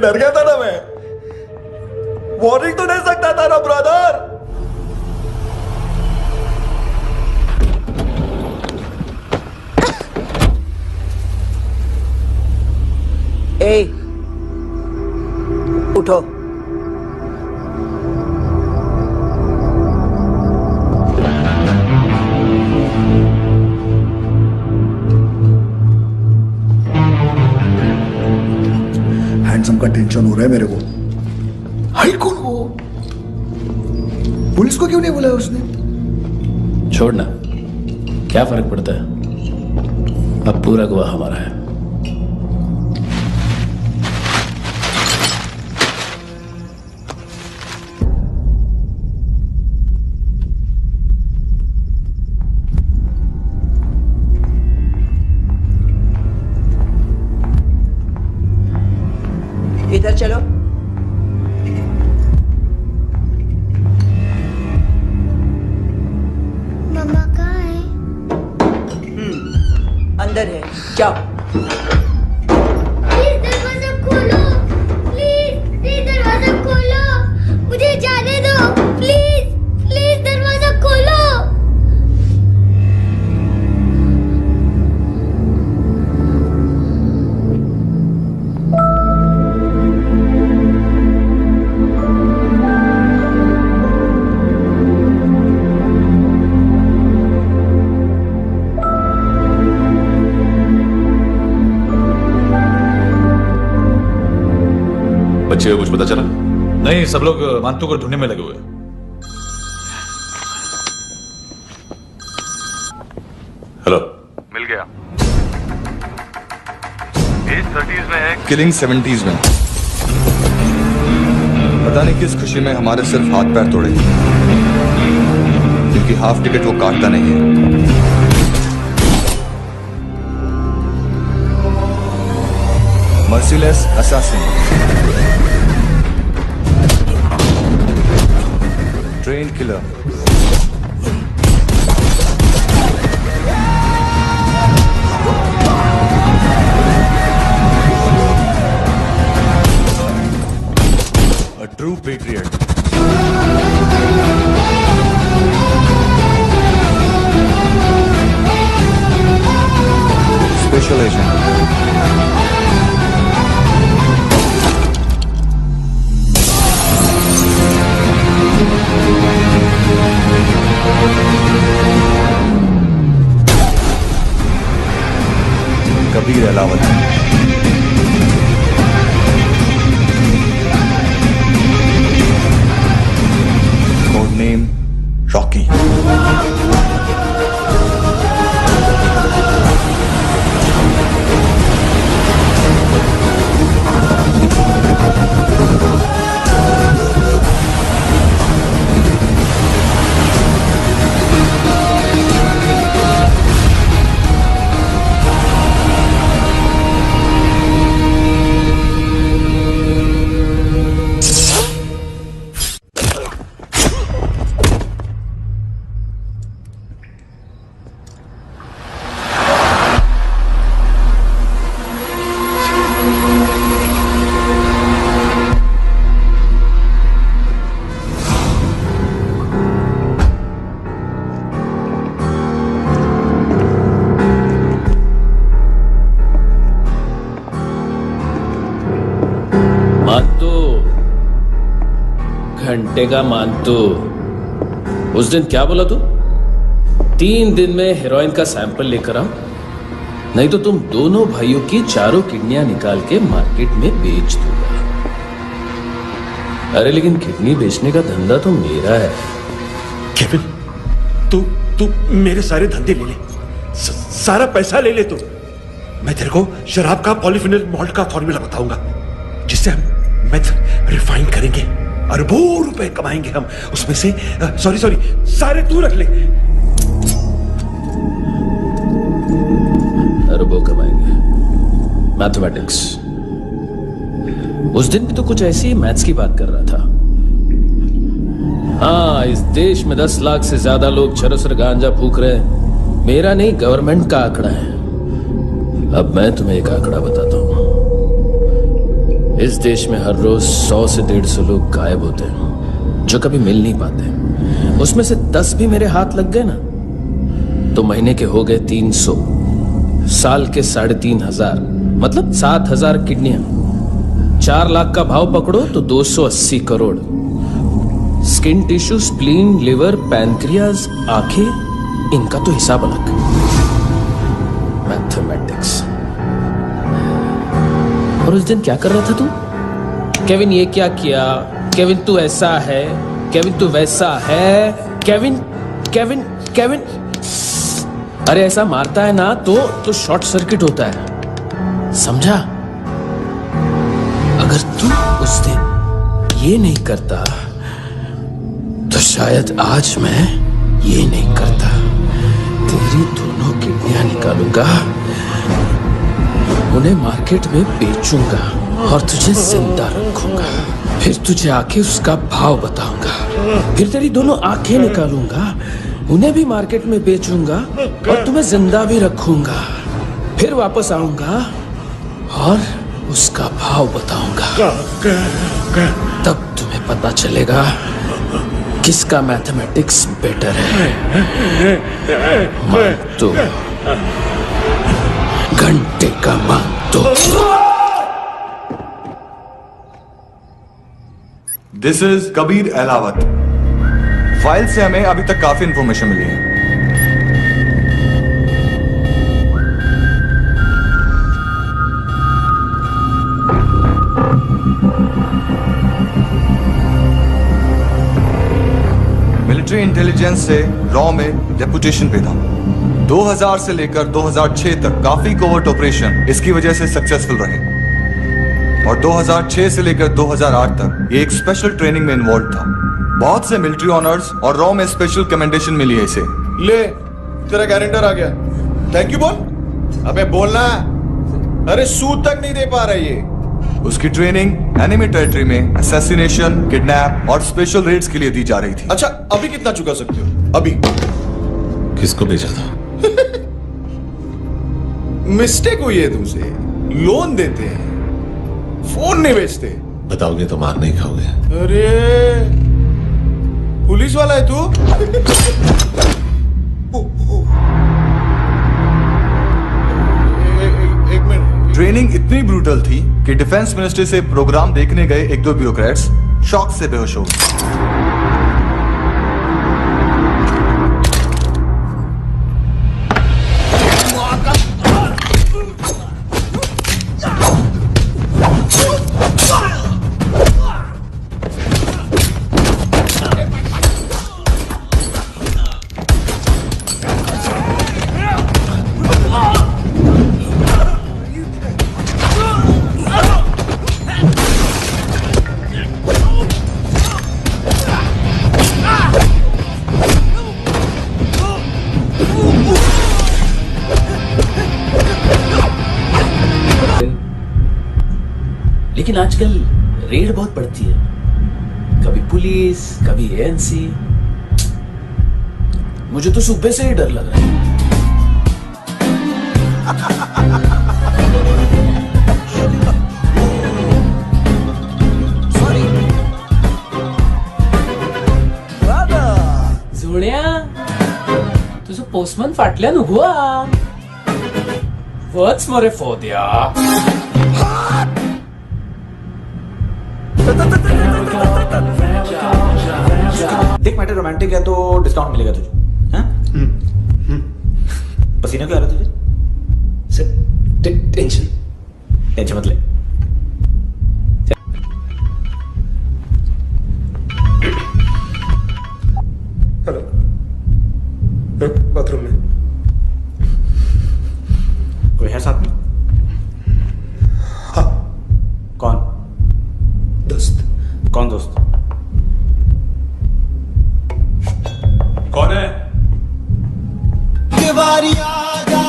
डर गया था ना मैं। वार्निंग तो दे सकता था ना ब्रदर।
ए, उठो।
हैंडसम का टेंशन हो रहा है मेरे को। हाई कौन वो? पुलिस को क्यों नहीं बुलाया उसने?
छोड़ना, क्या फर्क पड़ता है? अब पूरा गवाह हमारा है।
इधर चलो।
मम्मा कहाँ है?
अंदर है, जाओ।
प्लीज दरवाजा खोलो, प्लीज दरवाजा खोलो, मुझे जाने दो। प्लीज दरवाजा खोलो।
बच्चे को कुछ पता चला?
नहीं, सब लोग मानतू को ढूंढने में लगे हुए।
हेलो।
मिल गया। एज 30s में है, किलिंग 70s में। पता नहीं किस खुशी में हमारे सिर्फ हाथ पैर तोड़े, क्योंकि हाफ टिकट वो काटता नहीं है। Merciless assassin, train killer,
A true patriot.
Special agent. Kabir Ahlawat. Code name Rocky.
घंटे का मानतू, उस दिन क्या बोला तू? 3 दिन में हेरोइन का सैंपल लेकर आओ, नहीं तो तुम दोनों भाइयों की चारों किडनियां निकाल के मार्केट में बेच दूंगा। अरे लेकिन किडनी बेचने का धंधा तो मेरा है।
केविन, तू मेरे सारे धंधे ले ले, सारा पैसा ले ले तू। मैं तेरे को शराब का पॉलीफिनल मॉल्ट का फॉर्मूला बताऊंगा, जिससे हम मेथ रिफाइन करेंगे, अरबों रुपए कमाएंगे हम उसमें से। सॉरी सारे तू रख ले।
अरबों कमाएंगे, मैथमेटिक्स। उस दिन भी तो कुछ ऐसी मैथ्स की बात कर रहा था। हाँ, इस देश में 10 लाख से ज्यादा लोग चरस और गांजा फूक रहे हैं। मेरा नहीं, गवर्नमेंट का आंकड़ा है। अब मैं तुम्हें एक आंकड़ा बताता हूं। इस देश में हर रोज 100 से 150 लोग गायब होते हैं, जो कभी मिल नहीं पाते। उसमें से 10 भी मेरे हाथ लग गए ना, तो महीने के हो गए 300, साल के 3,500, मतलब 7,000 किडनियां। 4 लाख का भाव पकड़ो तो 280 crore. Skin tissue, spleen, liver, pancreas, आंखें, इनका तो हिसाब अलग। मैथमेटिक्स। और उस दिन क्या कर रहा था तू? केविन ये क्या किया, केविन तू ऐसा है, केविन तू वैसा है, केविन केविन केविन। अरे ऐसा मारता है ना तो शॉर्ट सर्किट होता है, समझा? अगर तू उस दिन ये नहीं करता तो शायद आज मैं ये नहीं करता। तेरी दोनों किडनियां निकालूंगा, उन्हें मार्केट में बेचूंगा और तुझे जिंदा रखूंगा। फिर तुझे आके उसका भाव बताऊंगा। फिर तेरी दोनों आंखें निकालूंगा, उन्हें भी मार्केट में बेचूंगा और तुम्हें जिंदा भी रखूंगा। फिर वापस आऊंगा और उसका भाव बताऊंगा। तब तुम्हें पता चलेगा किसका मैथमेटिक्स बेटर है। तो घंटे का मानतो।
This is Kabir Ahlawat. File से हमें अभी तक काफी इंफॉर्मेशन मिली है। मिलिट्री इंटेलिजेंस से रॉ में डेपुटेशन पे था। 2000 से लेकर 2006 तक काफी कोवर्ट ऑपरेशन इसकी वजह से सक्सेसफुल रहे और 2006 से लेकर 2008 तक ये एक स्पेशल ट्रेनिंग में इन्वॉल्व था। बहुत से मिलिट्री ऑनर्स और रॉ में स्पेशल कमेंडेशन मिली है इसे।
ले तेरा गारंटर आ गया, थैंक यू बोल। अबे बोलना, अरे सूद तक नहीं दे पा रहा ये।
उसकी ट्रेनिंग एनिमी टेरिटरी में असैसिनेशन, किडनैप और स्पेशल रेड्स के लिए दी जा रही थी।
अच्छा अभी कितना चुका सकते हो? अभी
किसको भेजा था?
मिस्टेक हुई है तुमसे, लोन देते हैं, फोन नहीं बेचते।
बताओगे तो मार नहीं खाओगे।
अरे पुलिस वाला है तू? एक मिनट।
ट्रेनिंग इतनी ब्रूटल थी कि डिफेंस मिनिस्ट्री से प्रोग्राम देखने गए एक दो ब्यूरोक्रेट्स शॉक से बेहोश हो गए।
लेकिन आजकल रेड बहुत बढ़ती है, कभी पुलिस कभी एएनसी। मुझे तो सुबह से ही डर लग रहा है।
जोड्या तुझं पोस्टमन फाटल्यान उभो हा. वच मरे फोद्या.
देख मैटर रोमांटिक है तो डिस्काउंट मिलेगा तुझे. हाँ? पसीना क्यों आ रहा है तुझे?
सर
टेंशन मत ले.
हेलो, बाथरूम में
कोई है साथ में?
हाँ.
कौन?
दोस्त.
कौन दोस्त?
कौन है?
एक बारी आजा,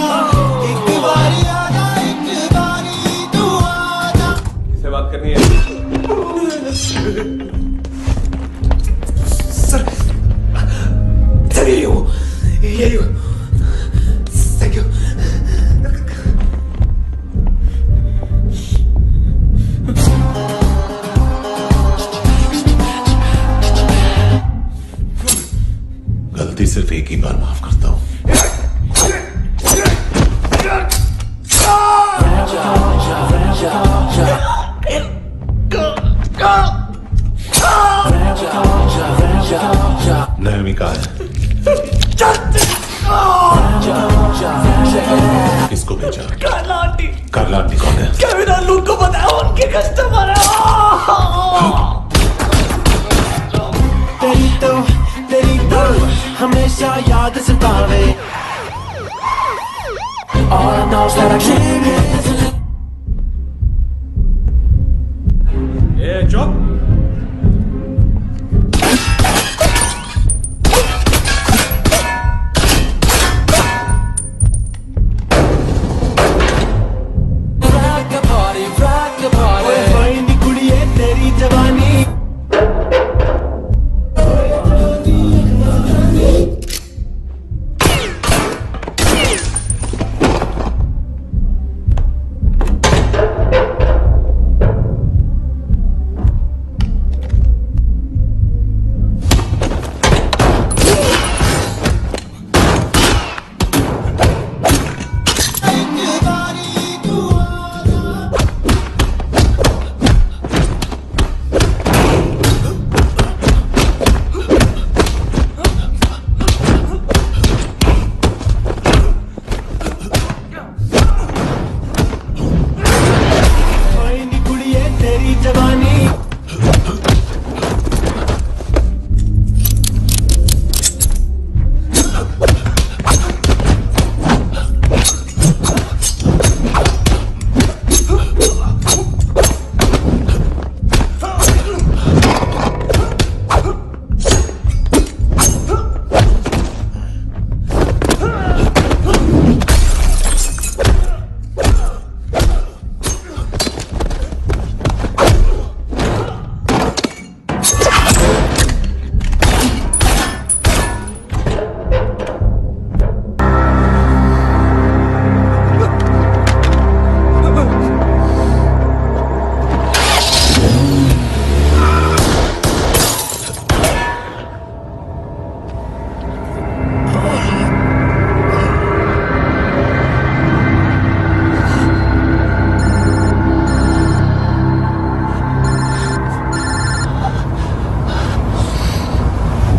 एक बारी आजा, एक बारी तू आजा.
किससे बात करनी है? सर यही हो, यही हो. Thank you.
गलती सिर्फ एक ही बार माफ करता हूं. नयमी कहा है? किसको भेजा?
कार्ला आंटी.
कार्ला आंटी कौन है?
केविन और लूक को बताया, उनके कस्टमर है. तेरी तो हमेशा याद सतावे. All I know is that I can't.
चुप.
तेरी जवानी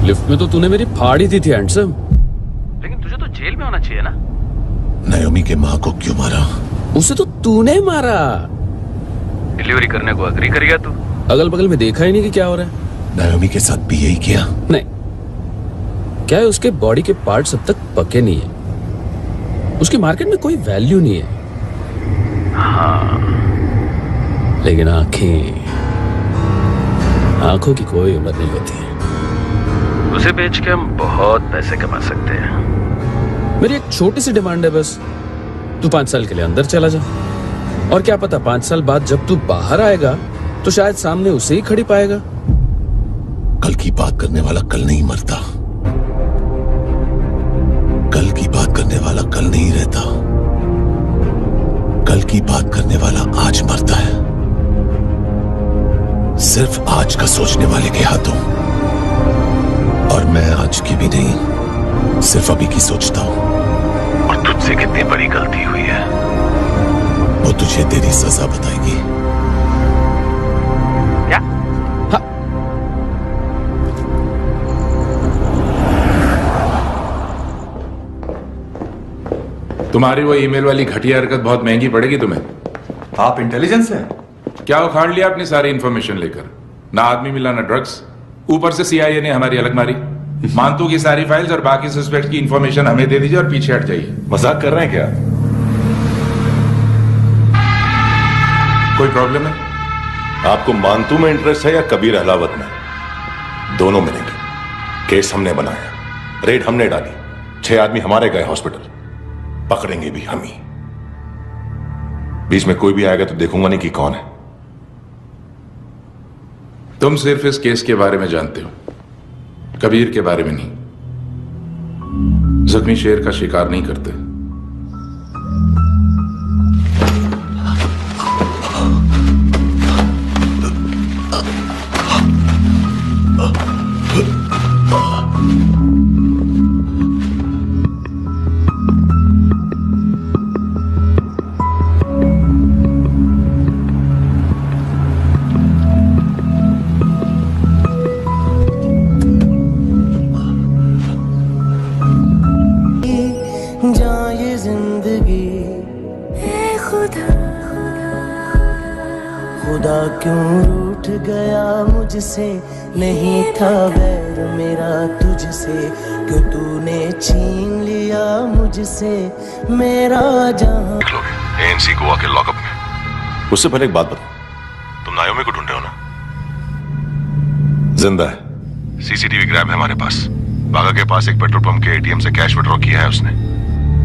लिफ्ट में तो तूने मेरी फाड़ ही दी थी हैंडसम। लेकिन तुझे तो जेल में होना चाहिए ना।
नायोमी के माँ को क्यों मारा?
उसे तो तूने मारा। डिलीवरी करने को अग्री कर गया तू। अगल बगल में देखा ही नहीं कि क्या हो रहा है।
नायोमी के साथ भी यही किया?
नहीं, क्या है उसके बॉडी के पार्ट्स अब तक पके नहीं है, उसकी मार्केट में कोई वैल्यू नहीं है। हाँ, लेकिन आंखों की कोई उम्र नहीं होती है। उसे बेच के हम बहुत पैसे कमा सकते हैं। मेरी एक छोटी सी डिमांड है बस, तू 5 साल के लिए अंदर चला जा, और क्या पता 5 साल बाद जब तू बाहर आएगा तो शायद सामने उसे ही खड़ी पाएगा।
कल की बात करने वाला कल नहीं मरता, कल की बात करने वाला कल नहीं रहता, कल की बात करने वाला आज मरता है। सिर्फ आज का सोचने वाले के हाथों। और मैं आज की भी नहीं, सिर्फ अभी की सोचता हूं। और तुझसे कितनी बड़ी गलती हुई है वो तुझे तेरी सजा बताएगी।
क्या? हाँ।
तुम्हारी वो ईमेल वाली घटिया हरकत बहुत महंगी पड़ेगी तुम्हें।
आप इंटेलिजेंस हैं?
क्या उखाड़ लिया अपनी सारी इंफॉर्मेशन लेकर? ना आदमी मिला ना ड्रग्स, ऊपर से सीआईए ने हमारी अलग मारी। मानतू की सारी फाइल्स और बाकी सस्पेक्ट की इंफॉर्मेशन हमें दे दीजिए और पीछे हट जाइए।
मजाक कर रहे हैं क्या?
कोई प्रॉब्लम है?
आपको मानतू में इंटरेस्ट है या कबीर अहलावत में? दोनों मिलेंगे। केस हमने बनाया, रेड हमने डाली, 6 आदमी हमारे गए हॉस्पिटल, पकड़ेंगे भी हम ही। बीच में कोई भी आएगा तो देखूंगा नहीं कि कौन है।
तुम सिर्फ इस केस के बारे में जानते हो, कबीर के बारे में नहीं। जख्मी शेर का शिकार नहीं करते।
जाए जिंदगी खुदा क्यों रूठ गया मुझसे, नहीं था वैर मेरा तुझसे, क्यों तूने छीन लिया मुझसे मेरा जहां।
एएनसी गोवा के लॉकअप में। उससे पहले एक बात बताओ, तुम नायोमी को ढूंढ रहे हो ना? जिंदा है, सीसीटीवी ग्रैब है हमारे पास। बागा के पास एक पेट्रोल पंप के एटीएम से कैश विड्रॉ किया है उसने।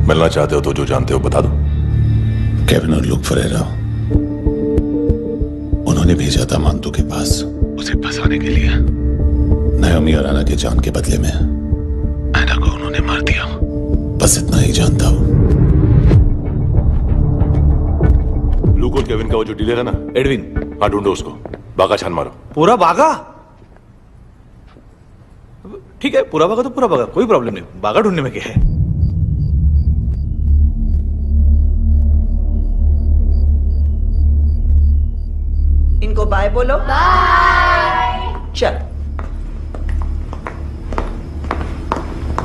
मिलना चाहते हो तो जो जानते हो बता दो।
केविन और लुक फरेरा, उन्होंने भेजा था मानतू के पास उसे फंसाने के लिए। नायोमी और आना के जान के बदले में ऐना को उन्होंने मार दिया। बस इतना ही जानता हूं।
लुक और केविन का वो जो डीलर है ना,
एडविन,
हाँ ढूंढो उसको। बागा छान मारो।
पूरा बागा? ठीक है, पूरा बागा तो पूरा बागा, कोई प्रॉब्लम नहीं। बागा ढूंढने में क्या है?
इनको बाय बोलो। बाय। चल,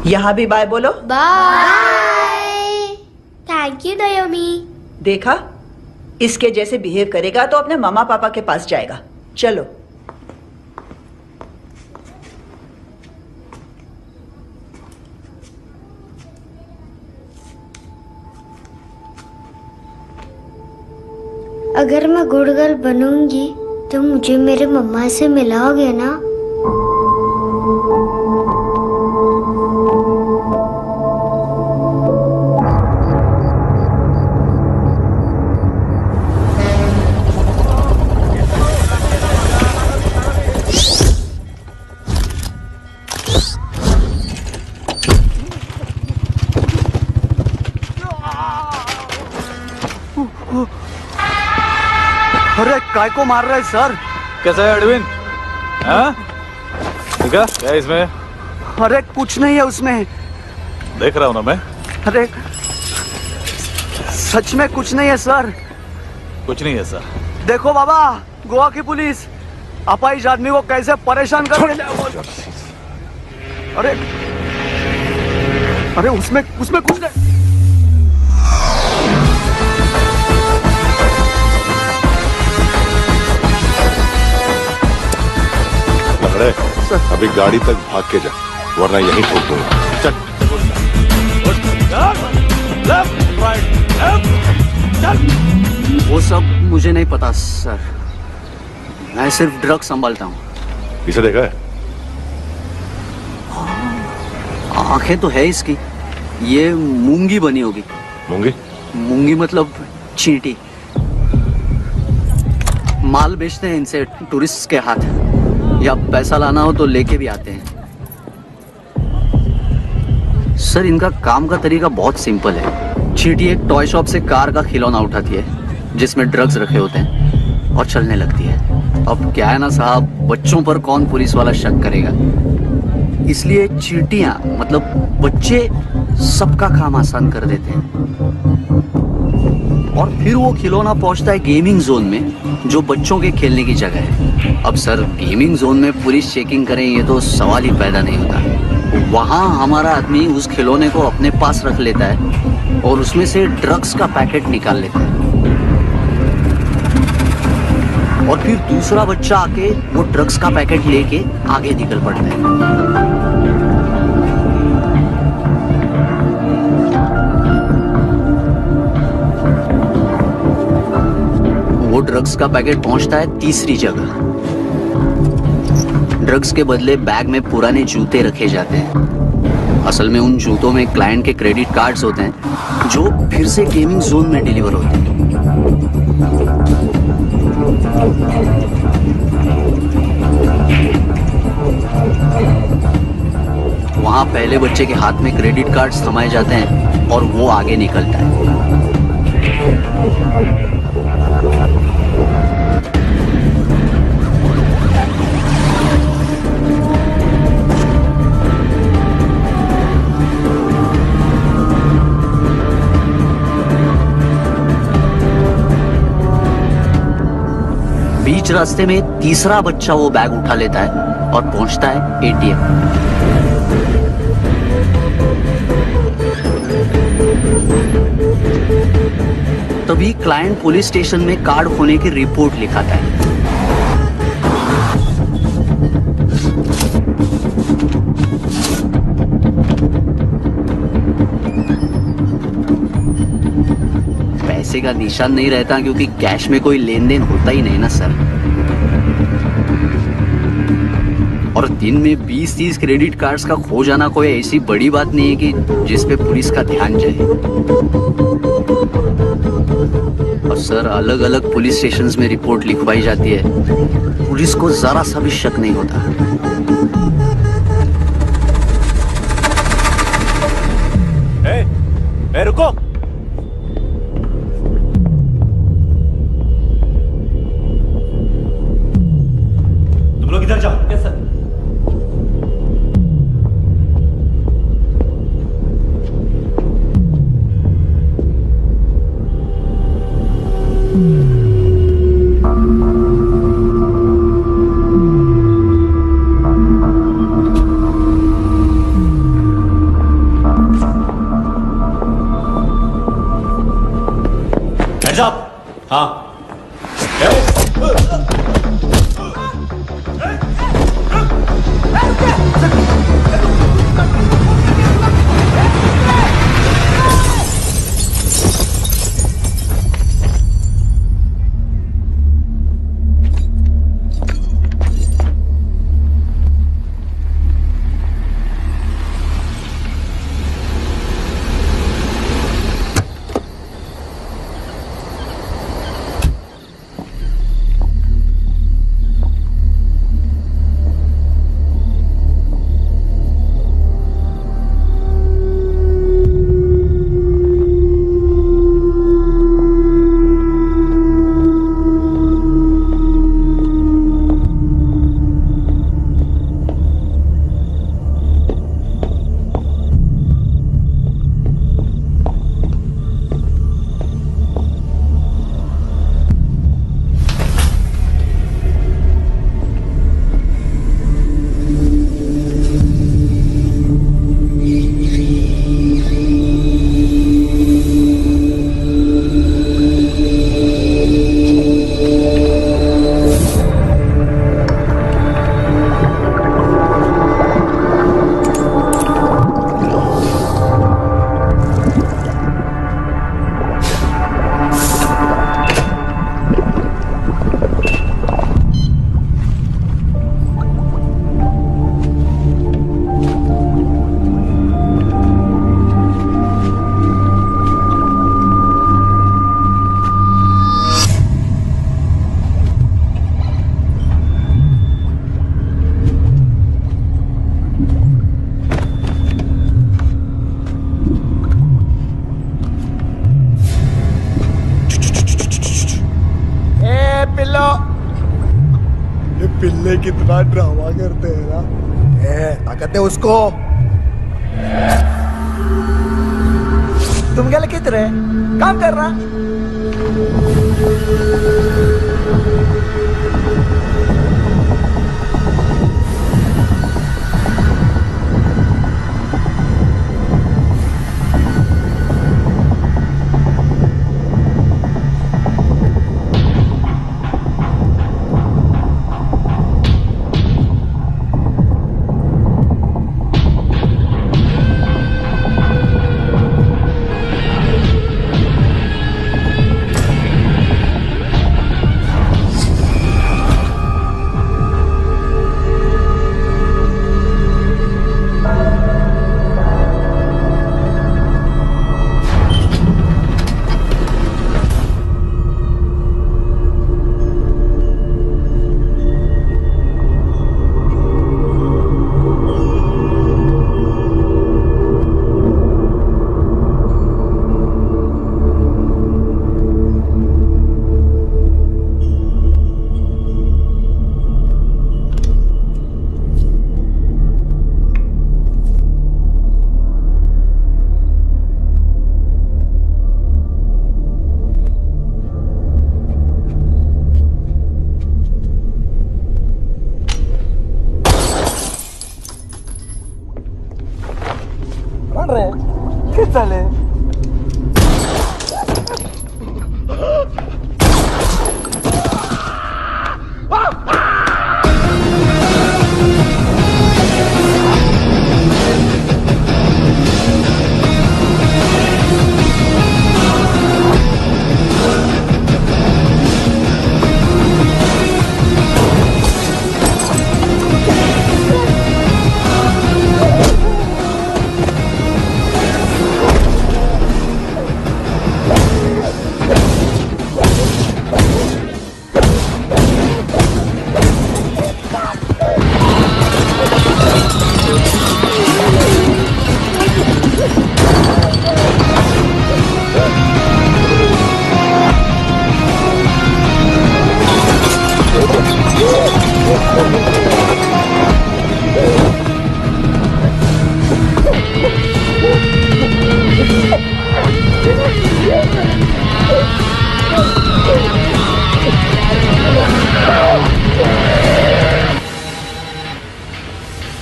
यहां भी बाय बोलो।
बाय। Thank you नायोमी।
देखा, इसके जैसे बिहेव करेगा तो अपने मामा पापा के पास जाएगा। चलो।
अगर मैं गुड गर्ल बनूंगी तो मुझे मेरे मम्मा से मिलाओगे ना?
अरे काय को मार रहा है सर?
कैसा है एडविन? हाँ? देखा क्या है इसमें?
अरे कुछ नहीं है उसमें।
देख रहा हूं ना मैं।
अरे सच में कुछ नहीं है सर।
कुछ नहीं है सर।
देखो बाबा, गोवा की पुलिस अपाहिज आदमी को कैसे परेशान कर। अरे अरे उसमें उसमें कुछ नहीं।
पकड़े अभी गाड़ी तक भाग के जा, वरना यहीं ठोक दूंगा। चल
वो सब मुझे नहीं पता सर, मैं सिर्फ ड्रग संभालता हूँ।
इसे देखा है?
आंखें तो है इसकी, ये मूंगी बनी होगी।
मूंगी?
मूंगी मतलब चींटी। माल बेचते हैं इनसे टूरिस्ट के हाथ, या पैसा लाना हो तो लेके भी आते हैं। सर इनका काम का तरीका बहुत सिंपल है। चींटी एक टॉय शॉप से कार का खिलौना उठाती है जिसमें ड्रग्स रखे होते हैं और चलने लगती है। अब क्या है ना साहब, बच्चों पर कौन पुलिस वाला शक करेगा, इसलिए चींटियां मतलब बच्चे सबका काम आसान कर देते हैं। और फिर वो खिलौना पहुंचता है गेमिंग जोन में, जो बच्चों के खेलने की जगह है। अब सर गेमिंग जोन में पुलिस चेकिंग करें ये तो सवाल ही पैदा नहीं होता। वहां हमारा आदमी उस खिलौने को अपने पास रख लेता है और उसमें से ड्रग्स का पैकेट निकाल लेता है, और फिर दूसरा बच्चा आके वो ड्रग्स का पैकेट लेके आगे निकल पड़ता है। वो ड्रग्स का पैकेट पहुंचता है तीसरी जगह। ड्रग्स के बदले बैग में पुराने जूते रखे जाते हैं। असल में उन जूतों में क्लाइंट के क्रेडिट कार्ड्स होते हैं जो फिर से गेमिंग जोन में डिलीवर होते हैं। वहां पहले बच्चे के हाथ में क्रेडिट कार्ड्स थमाए जाते हैं और वो आगे निकलता है। बीच रास्ते में तीसरा बच्चा वो बैग उठा लेता है और पहुंचता है एटीएम। तभी क्लाइंट पुलिस स्टेशन में कार्ड खोने की रिपोर्ट लिखाता है। पैसे का निशान नहीं रहता क्योंकि कैश में कोई लेन देन होता ही नहीं ना सर। और दिन में 20-30 क्रेडिट कार्ड्स का खो जाना कोई ऐसी बड़ी बात नहीं है कि जिस पे पुलिस का ध्यान जाए। और सर अलग अलग पुलिस स्टेशंस में रिपोर्ट लिखवाई जाती है, पुलिस को जरा सा भी शक नहीं होता।
रुको,
तुम लोग इधर जाओ। Yes sir. Heads up. हाँ
कितना ड्रामा करते हैं ना। ताकत है उसको। तुम क्या लिखित रहे? काम कर रहा।
चले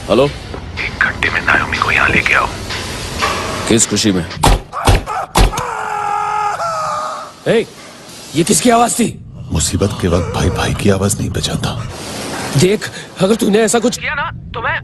हेलो,
एक घंटे में नायोमी को यहाँ लेके आओ।
किस खुशी में?
ए, ये किसकी आवाज थी?
मुसीबत के वक्त भाई भाई की आवाज नहीं बचाता।
देख, अगर तूने ऐसा कुछ किया ना तो मैं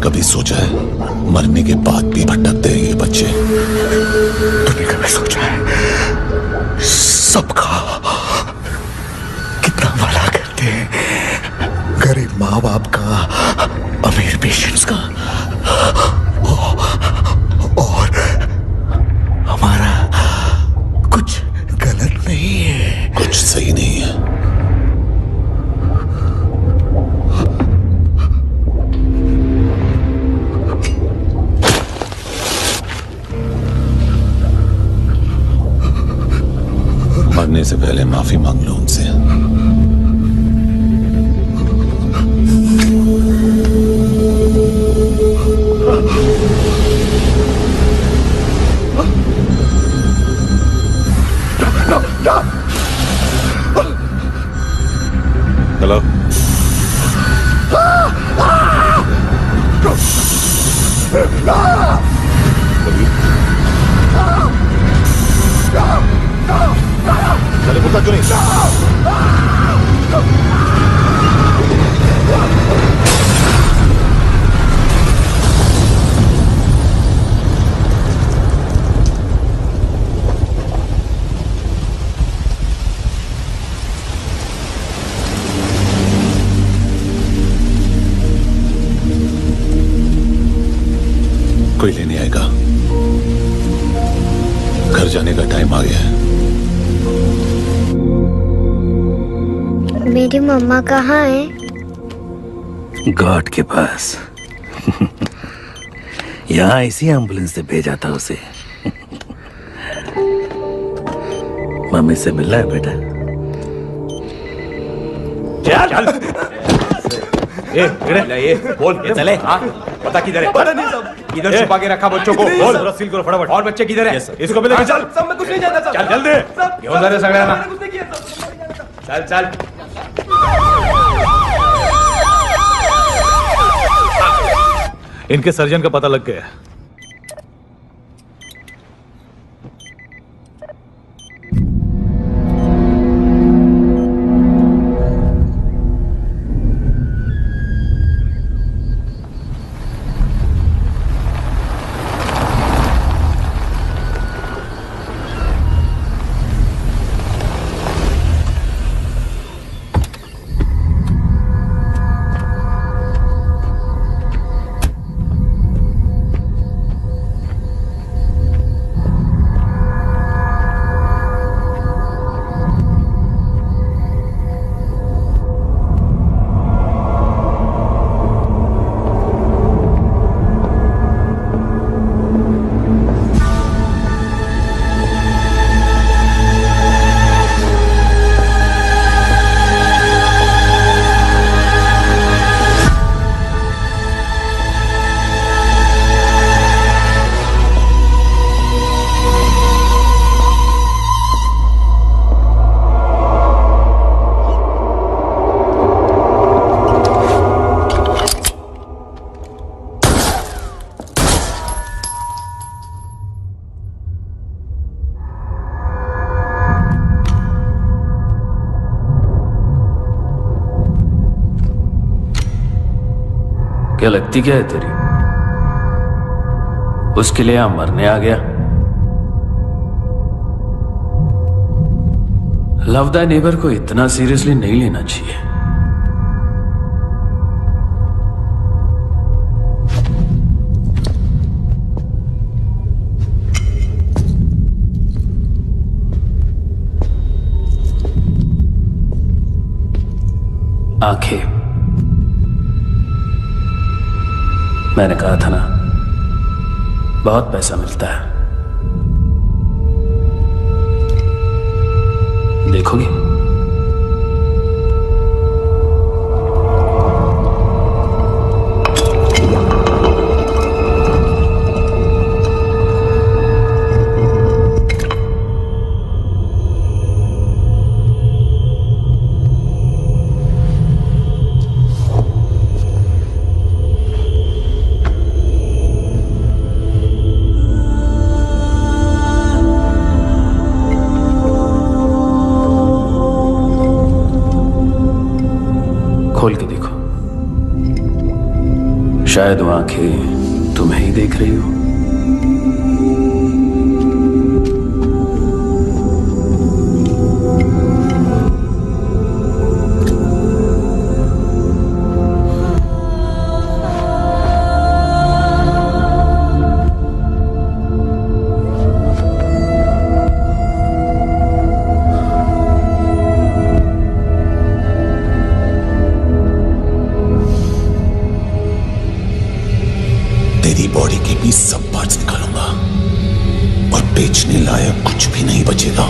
कभी सोचा है मरने के बाद भी भटकते हैं ये बच्चे?
तूने कभी सोचा है सबका कितना भला करते हैं? गरीब माँ बाप का, अमीर पेशेंट्स का, और हमारा कुछ गलत नहीं है,
कुछ सही नहीं है। मरने से पहले माफी मांग लो उनसे।
हेलो,
चले बुता क्यों नहीं? जाने का टाइम आ गया है।
मेरी मम्मा कहाँ है?
गॉड के पास। यहाँ इसी एम्बुलेंस से भेजा था उसे। मम्मी से मिलना है बेटा। चल ये बोल ये चले। हाँ पता किधर है? इधर छुपा के रखा बच्चों को। बोल सील करो फटाफट। और बच्चे किधर है? इसको भी लेके चल। सब में कुछ नहीं जानता। चल जल्दी घेऊन जा रे सगळ्यांना। चल चल। इनके सर्जन का पता लग गया।
क्या लगती क्या है तेरी? उसके लिए यहां मरने आ गया? लव द नेबर को इतना सीरियसली नहीं लेना चाहिए। आंखें, मैंने कहा था ना, बहुत पैसा मिलता है। देखोगे? खोल के देखो, शायद वो आंखें तुम्हें ही देख रही हो।
तेरी बॉडी के भी सब पार्ट्स निकालूंगा और बेचने लायक कुछ भी नहीं बचेगा।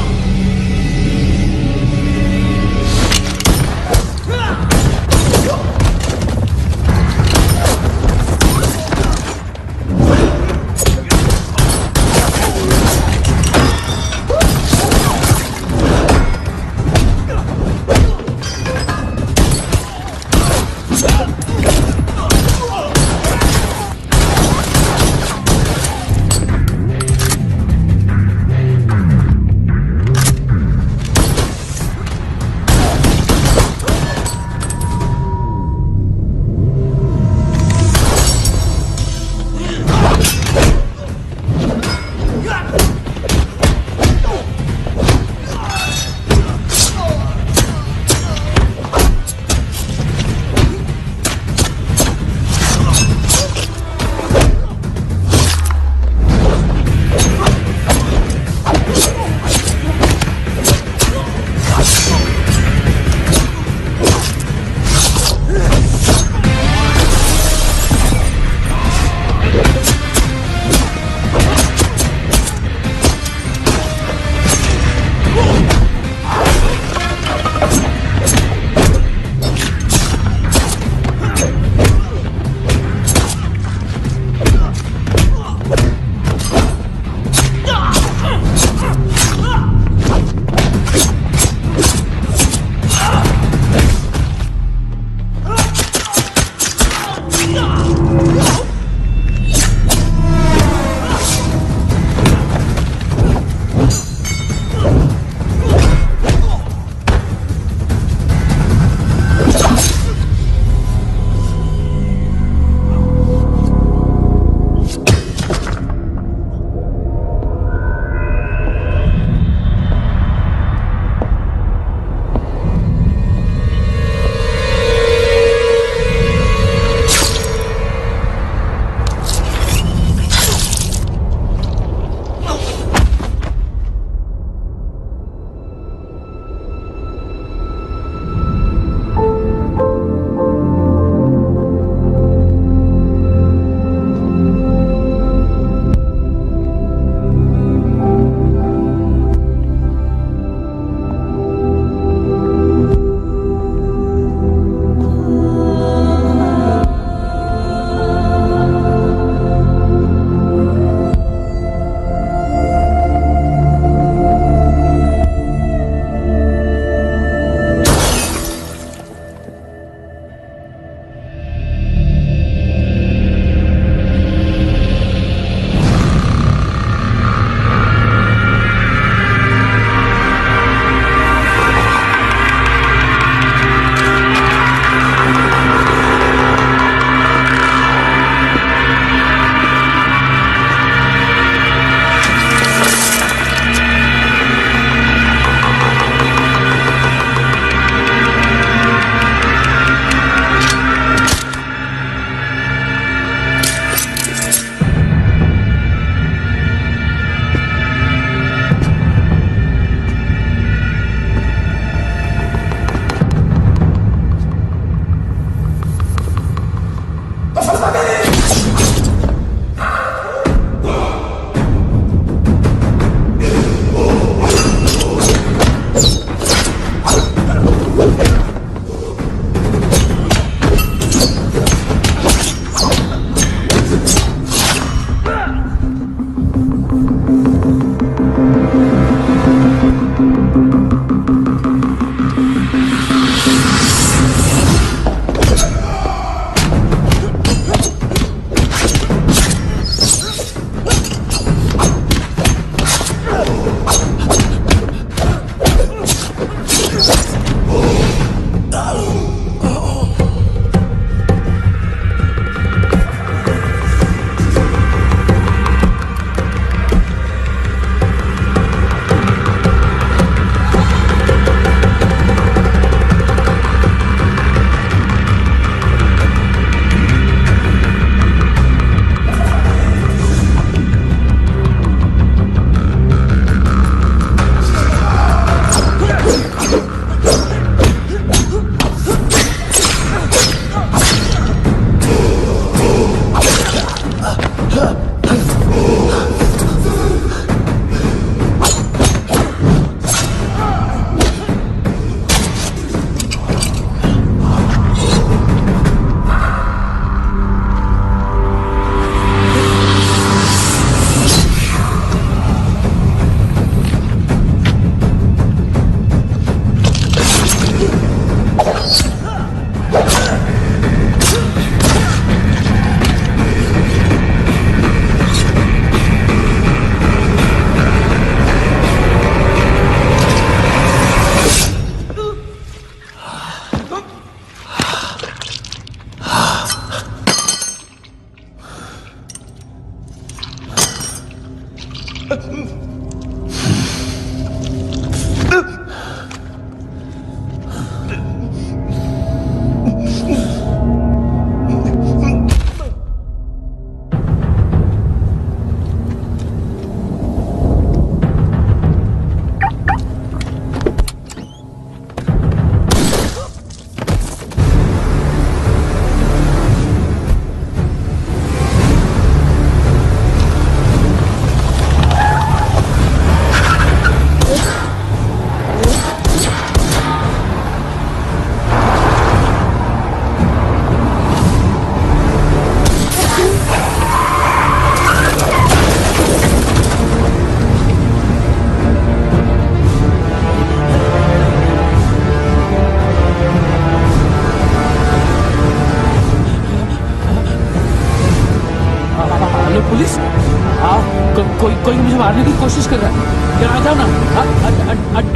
कोई मुझे मारने की कोशिश कर रहा है। क्या आ जाओ ना।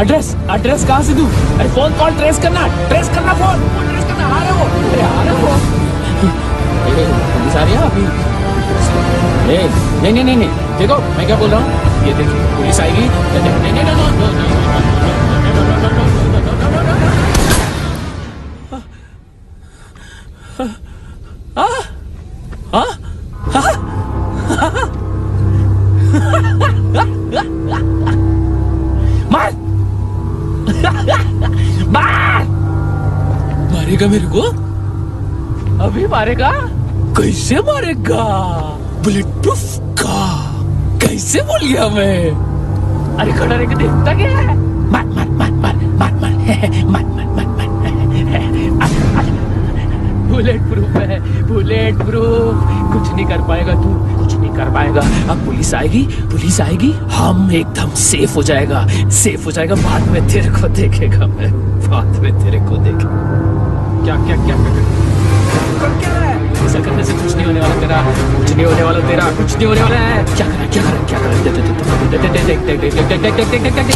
एड्रेस कहाँ से दूं? अरे फोन कॉल ट्रेस करना फोन ट्रेस करना। आ रहे हो? अरे आ रहे हो? पुलिस आ रही है अभी? नहीं, देखो मैं क्या बोल रहा हूँ, ये देखिए पुलिस आएगी। मारेगा मेरे को? अभी मारेगा? कैसे मारेगा? बुलेट प्रूफ का। कैसे बोल गया मैं? अरे खड़ा रह के देखता क्या है? मार बुलेट प्रूफ है, बुलेट प्रूफ। कुछ नहीं कर पाएगा तू, कुछ नहीं कर पाएगा। अब पुलिस आएगी, हम एकदम सेफ हो जाएगा। बाद में तेरे को देखेगा मैं, बाद में तेरे को देखेगा। क्या ऐसा करने से कुछ नहीं होने वाला तेरा, कुछ नहीं होने वाला है। क्या कर देख।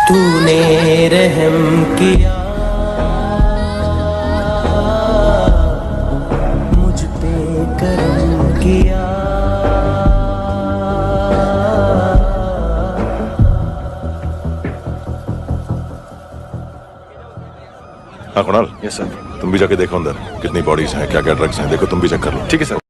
तूने रहम किया मुझ पे, करम किया।
हाँ कुणाल, यस सर। तुम भी जाके देखो अंदर कितनी बॉडीज हैं, क्या क्या ड्रग्स हैं, देखो तुम भी चेक कर लो।
ठीक है सर।